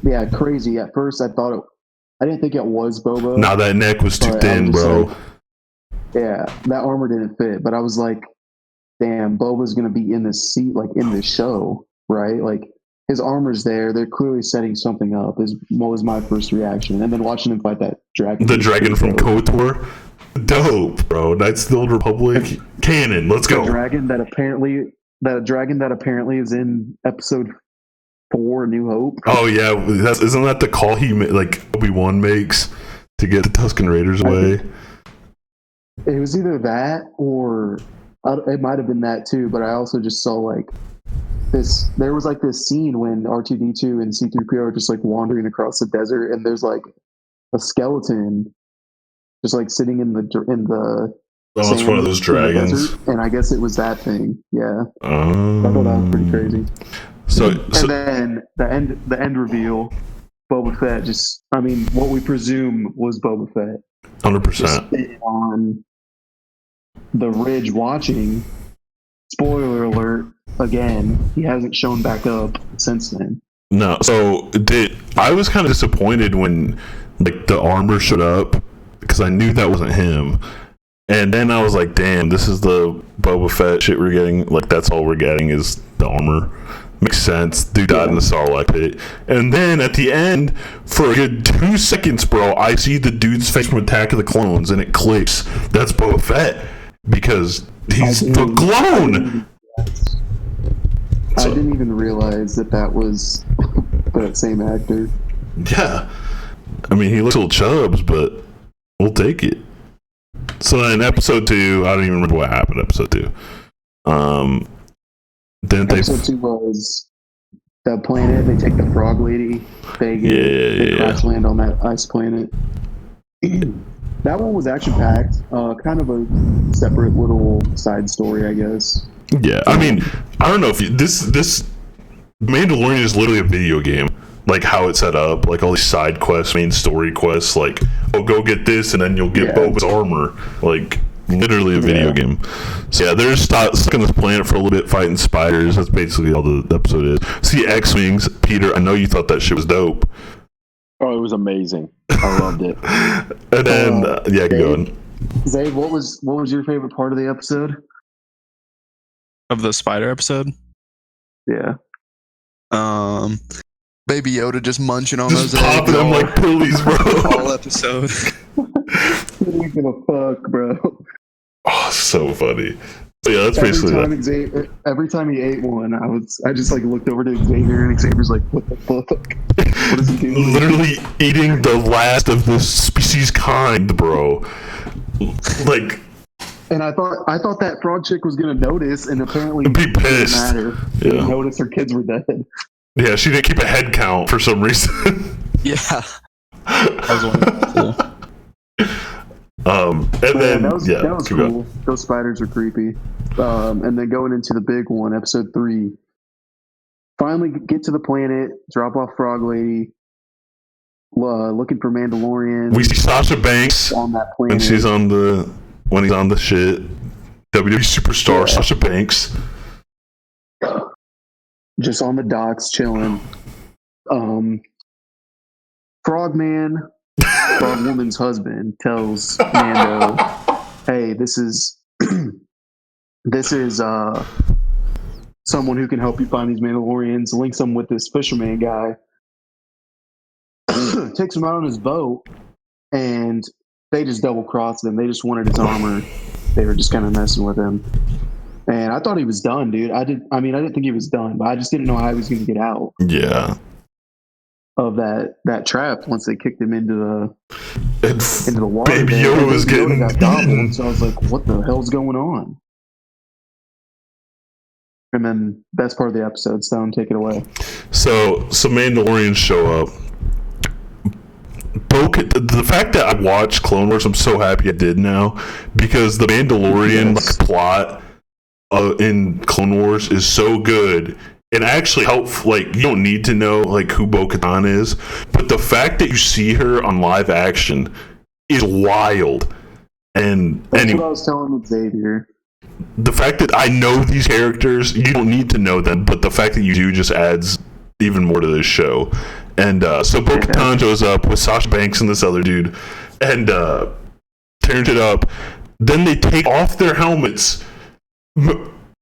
yeah, crazy. At first, I didn't think it was Boba. Nah, that neck was too thin, bro. Like, yeah, that armor didn't fit. But I was like, damn, Boba's going to be in this seat, like in this show, right? Like, his armor's there. They're clearly setting something up. Is what was my first reaction, and then watching him fight that dragon. The dragon from KOTOR, dope, bro. Knights of the Old Republic, canon. Let's go. The dragon that apparently is in episode 4, New Hope. Oh yeah, isn't that the call like Obi-Wan makes to get the Tusken Raiders away? It was either that or it might have been that too. But I also just saw like this. There was like this scene when R2D2 and C3PO are just like wandering across the desert, and there's like a skeleton just like sitting in the. Oh, it's one of those dragons. Desert, and I guess it was that thing. Yeah. I thought that was pretty crazy. And then the end reveal, Boba Fett just, I mean, what we presume was Boba Fett. 100%. On the ridge watching, spoiler alert, again, he hasn't shown back up since then. No, so I was kind of disappointed when like the armor showed up because I knew that wasn't him. And then I was like, damn, this is the Boba Fett shit we're getting. Like, that's all we're getting is the armor. Makes sense. Dude died in the Sarlacc pit. And then at the end, for a good 2 seconds, bro, I see the dude's face from Attack of the Clones, and it clicks. That's Boba Fett. Because he's the clone! I didn't even realize that was that same actor. Yeah. I mean, he looks a little chubs, but we'll take it. So in episode 2, I don't even remember what happened in episode 2. Episode 2 was the planet. They take the frog lady. They crash land on that ice planet. That one was action packed. Kind of a separate little side story, I guess. Yeah, I mean, I don't know if this Mandalorian is literally a video game. Like how it's set up, like all these side quests, main story quests, like, oh, go get this and then you'll get Boba's armor. Like, literally a video game. So yeah, they're stuck on this planet for a little bit fighting spiders. That's basically all the episode is. See X-Wings, Peter, I know you thought that shit was dope. Oh, it was amazing. I loved it. And then, keep going. Zay, what was your favorite part of the episode? Of the spider episode? Yeah. Baby Yoda just munching on just those popping them like pillies, bro. All episode. What do you give a fuck, bro? Oh, so funny. So yeah, that's basically that. Every time he ate one, I just like looked over to Xavier, and Xavier's like, "What the fuck? What is he doing?" Literally eating the last of this species kind, bro. Like. And I thought that frog chick was gonna notice, and apparently be pissed. It didn't matter. She didn't notice her kids were dead. Yeah, she didn't keep a head count for some reason. Yeah. I was wondering that too. And then that was cool. Going. Those spiders are creepy. And then going into the big one, episode 3. Finally get to the planet, drop off Frog Lady, looking for Mandalorian. We see Sasha Banks on that planet. when he's on the shit. WWE superstar Sasha Banks. Just on the docks chilling. Frogman, Frog Woman's husband, tells Mando, "Hey, this is someone who can help you find these Mandalorians." Links him with this fisherman guy. Takes him out on his boat, and they just double crossed him. They just wanted his armor. They were just kind of messing with him. And I thought he was done, dude. I didn't think he was done, but I just didn't know how he was going to get out. Yeah. Of that trap once they kicked him into the water. Baby Yoda was getting beaten. So I was like, what the hell's going on? And then best part of the episode, Stone, take it away. So Mandalorians show up. The fact that I watched Clone Wars, I'm so happy I did now, because the Mandalorian plot in Clone Wars is so good. It actually helps, like, you don't need to know, like, who Bo-Katan is, but the fact that you see her on live action is wild. And that's what I was telling Xavier. The fact that I know these characters, you don't need to know them, but the fact that you do just adds even more to this show. And so Bo-Katan shows up with Sasha Banks and this other dude, and tears it up. Then they take off their helmets.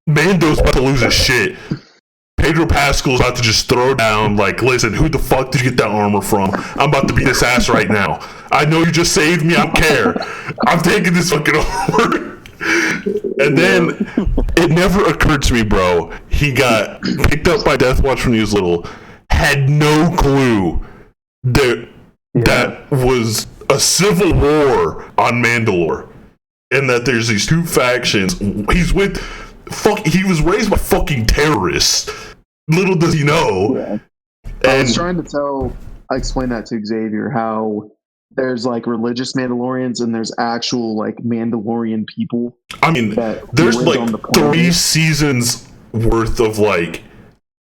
Mando's about to lose his shit. Pedro Pascal's about to just throw down, like, listen, who the fuck did you get that armor from? I'm about to beat this ass right now. I know you just saved me. I don't care. I'm taking this fucking armor. And then it never occurred to me, bro. He got picked up by Death Watch when he was little. Had no clue that was a civil war on Mandalore, and that there's these two factions. He was raised by fucking terrorists. Little does he know. Yeah. I was trying to explain that to Xavier, how there's like religious Mandalorians and there's actual like Mandalorian people. I mean, there's like 3 seasons worth of like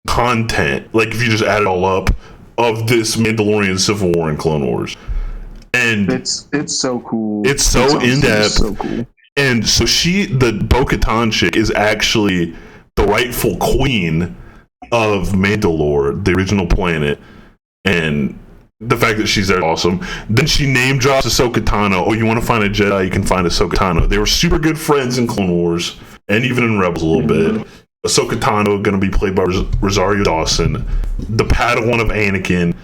content, like if you just add it all up, of this Mandalorian Civil War and Clone Wars. And it's so cool. It's so in depth. So cool. And so the Bo-Katan chick is actually the rightful queen of Mandalore, the original planet. And the fact that she's there is awesome. Then she name drops Ahsoka Tano. Oh, you want to find a Jedi? You can find Ahsoka Tano. They were super good friends in Clone Wars and even in Rebels a little bit. Ahsoka Tano going to be played by Rosario Dawson, the Padawan of Anakin.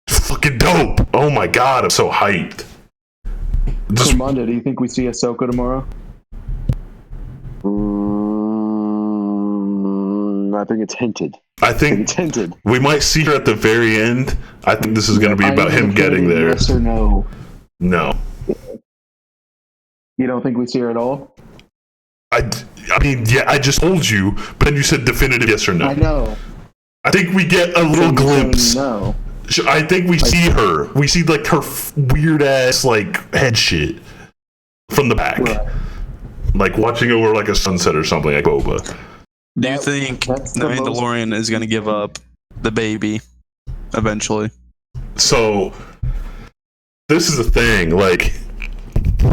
Fucking dope. Oh my god, I'm so hyped. So Monday, do you think we see Ahsoka tomorrow? I think it's hinted. I think it's hinted. We might see her at the very end. I think this is going to be about him getting there. Yes or no? No. You don't think we see her at all? I mean, yeah, I just told you, but then you said definitive yes or no. I know. I think we get a little glimpse. No. I think we see her. We see like her weird ass like head shit from the back, right. Like watching over like a sunset or something like Boba. Do you think the Mandalorian is going to give up the baby eventually? So this is the thing. Like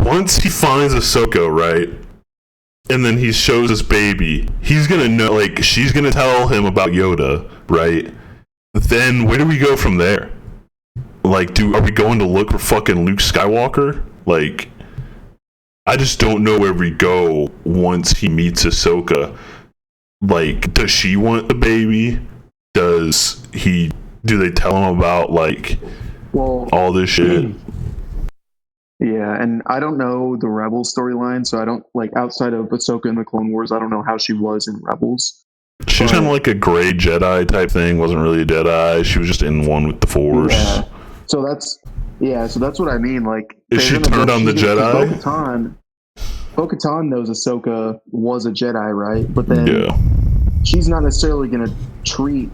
once he finds Ahsoka, right, and then he shows his baby, he's gonna know. Like she's gonna tell him about Yoda, right? Then where do we go from there? Like, are we going to look for fucking Luke Skywalker? Like, I just don't know where we go once he meets Ahsoka. Like, does she want the baby? Do they tell him about, like, all this shit? Yeah, and I don't know the Rebels storyline, so I don't, like, outside of Ahsoka in the Clone Wars, I don't know how she was in Rebels. She was kind of like a gray Jedi type thing. Wasn't really a Jedi. She was just in one with the Force. Yeah. So that's what I mean. Like, is she turned on the Jedi? Bo-Katan knows Ahsoka was a Jedi, right? But then she's not necessarily going to treat.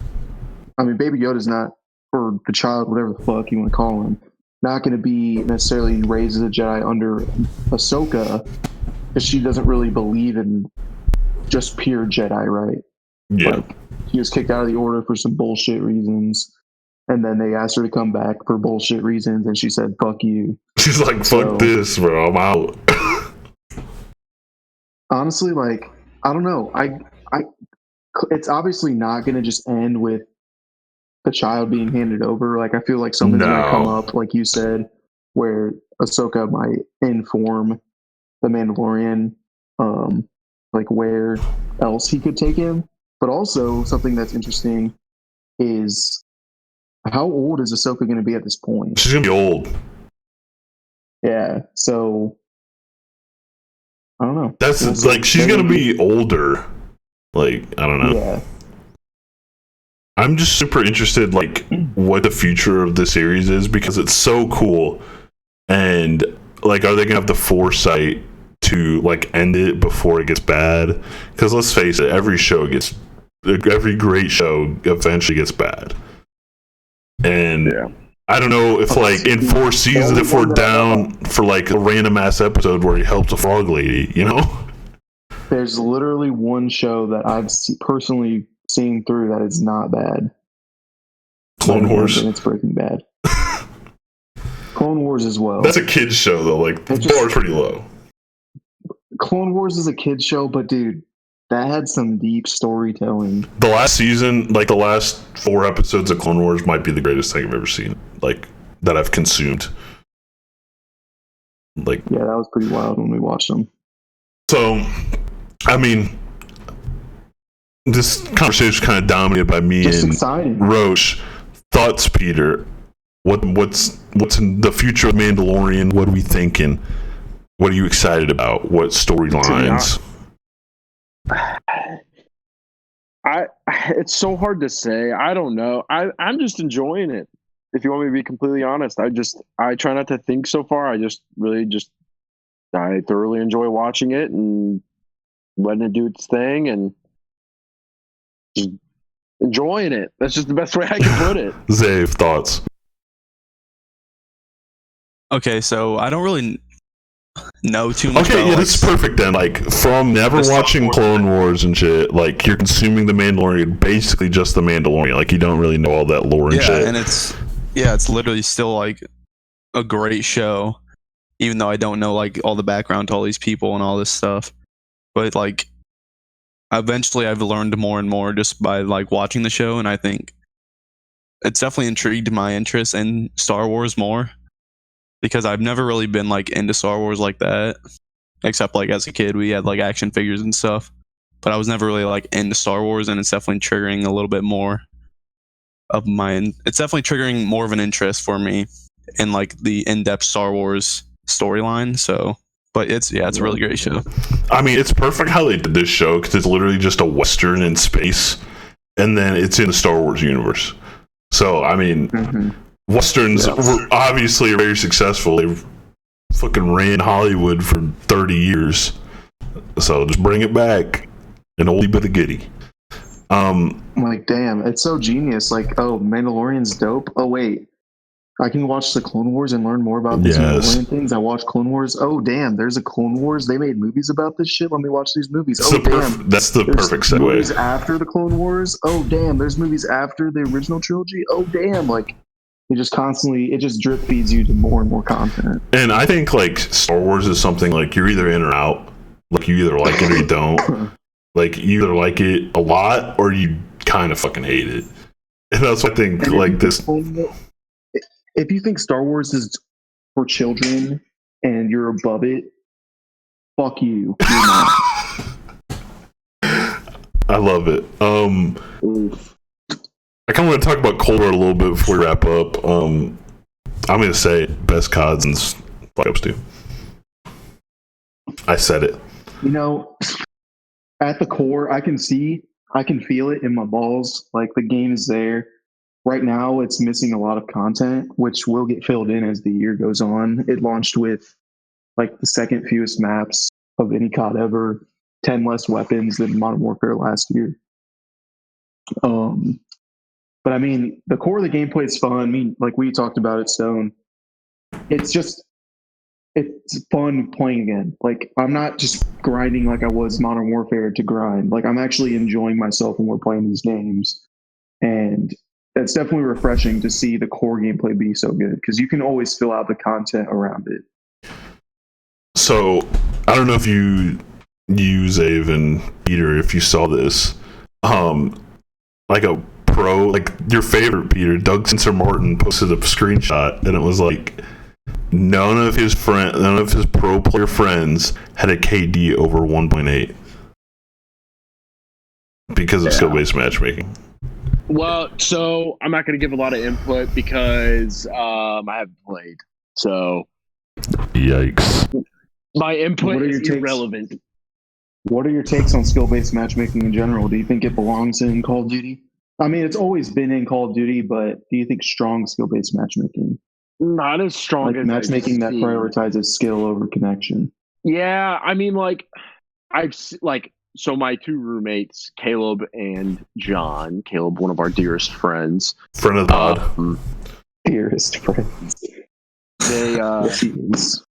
I mean, Baby Yoda's not, or the child, whatever the fuck you want to call him, not going to be necessarily raised as a Jedi under Ahsoka, because she doesn't really believe in just pure Jedi, right? Yeah. Like, he was kicked out of the order for some bullshit reasons, and then they asked her to come back for bullshit reasons, and she said, fuck you. She's like, fuck this, bro, I'm out. Honestly, like, I don't know. It's obviously not going to just end with the child being handed over. Like, I feel like something's going to come up, like you said, where Ahsoka might inform the Mandalorian, like, where else he could take him. But also, something that's interesting is, how old is Ahsoka going to be at this point? She's going to be old. Yeah, so I don't know. That's like, she's going to be older. Like, I don't know. Yeah. I'm just super interested, like, what the future of the series is, because it's so cool. And, like, are they going to have the foresight to, like, end it before it gets bad? Because let's face it, every great show eventually gets bad. And I don't know if, like, in 4 seasons, if we're down for, like, a random ass episode where he helps a frog lady, you know? There's literally one show that I've personally seen through that is not bad. Clone Wars. And it's Breaking Bad. Clone Wars as well. That's a kid's show, though. Like, the bar is pretty low. Clone Wars is a kid's show, but, dude, that had some deep storytelling. The last season, like the last 4 episodes of Clone Wars, might be the greatest thing I've ever seen. Like, that I've consumed. Like, yeah, that was pretty wild when we watched them. So, I mean, this conversation is kind of dominated by me Just and exciting. Roche. Thoughts, Peter? What's in the future of Mandalorian? What are we thinking? What are you excited about? What storylines? It's so hard to say. I don't know. I'm just enjoying it. If you want me to be completely honest, I try not to think so far. I thoroughly enjoy watching it and letting it do its thing and just enjoying it. That's just the best way I can put it. Zave, thoughts? Okay, so I don't really know too much. Okay, about, yeah, like, this is perfect then. Like, from never The Star watching Wars. Clone Wars and shit, like, you're consuming The Mandalorian, basically just The Mandalorian. Like, you don't really know all that lore and yeah, shit. and it's literally still like a great show, even though I don't know like all the background to all these people and all this stuff. But like, eventually, I've learned more and more just by like watching the show, and I think it's definitely intrigued my interest in Star Wars more, because I've never really been like into Star Wars like that, except like as a kid we had like action figures and stuff, but I was never really like into Star Wars, and it's definitely triggering a little bit more of mine. It's definitely triggering more of an interest for me in like the in-depth Star Wars storyline. So, but it's a really great show. I mean, it's perfect how they did this show, because it's literally just a Western in space, and then it's in the Star Wars universe. So, I mean, Westerns were obviously very successful. They fucking ran Hollywood for 30 years. So just bring it back. An oldie but a goodie. Like, damn, it's so genius. Like, oh, Mandalorian's dope. Oh, wait. I can watch the Clone Wars and learn more about these Mandalorian things. I watch Clone Wars. Oh, damn, there's a Clone Wars. They made movies about this shit. Let me watch these movies. Oh, damn. That's the There's perfect segue. movies after the Clone Wars. Oh, damn, there's movies after the original trilogy. Oh, damn. Like, it just drip feeds you to more and more content. And I think, like, Star Wars is something, like, you're either in or out. Like, you either like it or you don't. Like, you either like it a lot or you kind of fucking hate it. And that's what I think, like, this... If you think Star Wars is for children and you're above it, fuck you. You're not. I love it. I kind of want to talk about Cold War a little bit before we wrap up. I'm going to say best CODs and fuck ups too. I said it. You know, at the core, I can feel it in my balls. Like, the game is there. Right now, it's missing a lot of content, which will get filled in as the year goes on. It launched with, like, the second fewest maps of any COD ever, 10 less weapons than Modern Warfare last year. But I mean, the core of the gameplay is fun. I mean, like we talked about it, Stone. It's fun playing again. Like, I'm not just grinding like I was Modern Warfare to grind. Like, I'm actually enjoying myself when we're playing these games. And it's definitely refreshing to see the core gameplay be so good, because you can always fill out the content around it. So, I don't know if you Zave and Peter, if you saw this. Like a pro, like your favorite Peter, Doug Spencer Martin, posted a screenshot, and it was like none of his pro player friends had a KD over 1.8 because of skill-based matchmaking. Well, so I'm not going to give a lot of input because I haven't played. So, Yikes. my input What are is your takes? irrelevant. What are your takes on skill-based matchmaking in general? Do you think it belongs in Call of Duty? I mean, it's always been in Call of Duty, but do you think strong skill-based matchmaking? Not as strong Like as matchmaking that I've seen. prioritizes skill over connection. Yeah, I mean, like, so my two roommates, Caleb and John. Caleb, one of our dearest friends. Friend of the pod. Dearest friends. They Yes, he is.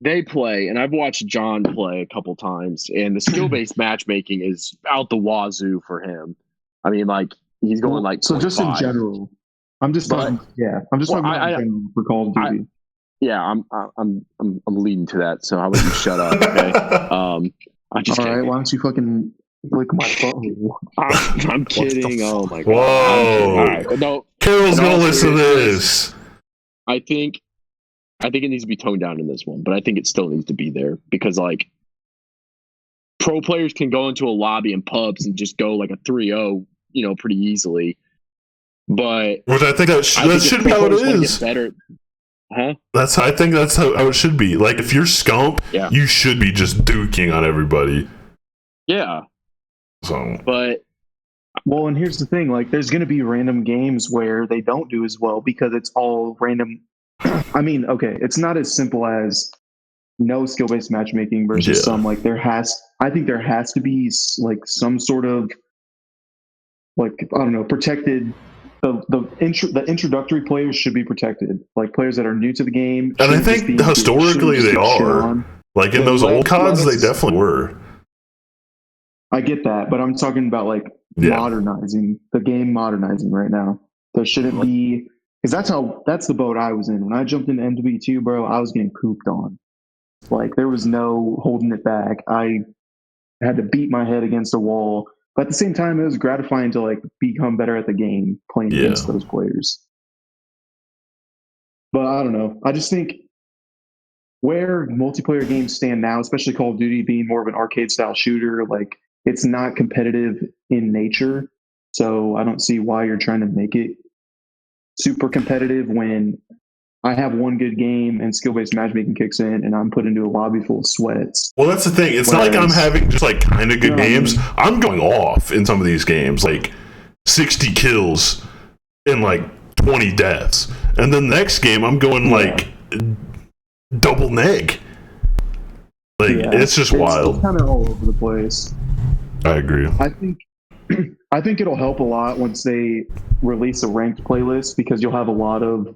they play, and I've watched John play a couple times, and the skill-based matchmaking is out the wazoo for him. I mean, like, he's going like so just in 25. general. I'm just talking about in general for Call of Duty. I'm leading to that. So how about you shut up? Okay. I'm just All kidding. right, why don't you fucking lick my butthole? I'm kidding. Oh my god. Whoa. All right. No, Carol's in all gonna listen to seriousness, this. I think it needs to be toned down in this one, but I think it still needs to be there because, like, pro players can go into a lobby in pubs and just go like a 3-0, pretty easily. But Which I think that should be how it is. Get better. Huh? I think that's how it should be. Like, if you're scump, Yeah. you should be just duking on everybody. Yeah. So, But Well, and here's the thing: like, there's going to be random games where they don't do as well because it's all random. I mean, okay, it's not as simple as no skill-based matchmaking versus some. Like, I think there has to be like some sort of, like, I don't know, protected. The introductory players should be protected. Like, players that are new to the game. and I think historically they are. Like, in those old CODs, they definitely were. I get that, but I'm talking about like modernizing the game, modernizing right now. There shouldn't be, because that's the boat I was in when I jumped into MW2, bro. I was getting cooped on. Like, there was no holding it back. I had to beat my head against a wall, but at the same time, it was gratifying to like become better at the game playing against those players. But I don't know. I just think where multiplayer games stand now, especially Call of Duty being more of an arcade style shooter, like, it's not competitive in nature. So I don't see why you're trying to make it super competitive when I have one good game and skill-based matchmaking kicks in and I'm put into a lobby full of sweats. Well, that's the thing. It's not like I'm having just like kind of good games. I'm going off in some of these games, like 60 kills and like 20 deaths. And then the next game, I'm going like double neg. Like, it's just wild. It's kind of all over the place. I agree. I think it'll help a lot once they release a ranked playlist, because you'll have a lot of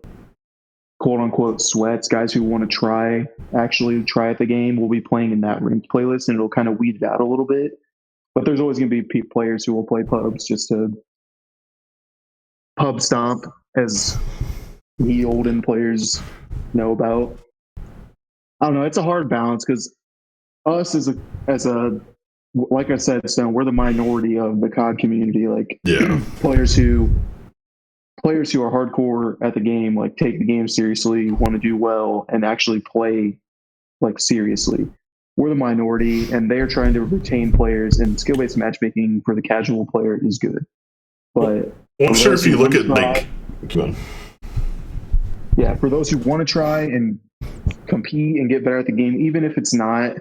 quote unquote sweats, guys who want to actually try at the game will be playing in that ranked playlist, and it'll kind of weed it out a little bit. But there's always going to be players who will play pubs just to pub stomp, as the olden players know about. I don't know. It's a hard balance because us as a like I said, Stone, we're the minority of the COD community. Like, players who are hardcore at the game, like, take the game seriously, want to do well, and actually play like seriously. We're the minority, and they're trying to retain players. And skill-based matchmaking for the casual player is good, but I'm sure if you look at like, for those who want to try and compete and get better at the game, even if it's not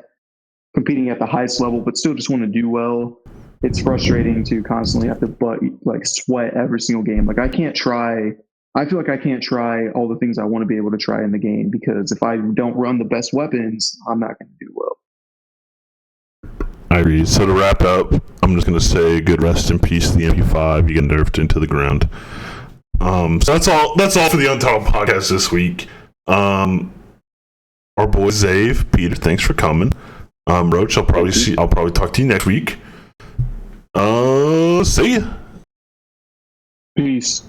competing at the highest level, but still just want to do well, it's frustrating to constantly have to sweat every single game. Like, I feel like I can't try all the things I want to be able to try in the game, because if I don't run the best weapons, I'm not going to do well. I agree. So to wrap up, I'm just going to say good rest in peace to the MP5. You get nerfed into the ground. So that's all for the Untitled Podcast this week. Our boy Xavier, Peter, thanks for coming. Roach, I'll probably talk to you next week. See ya. Peace.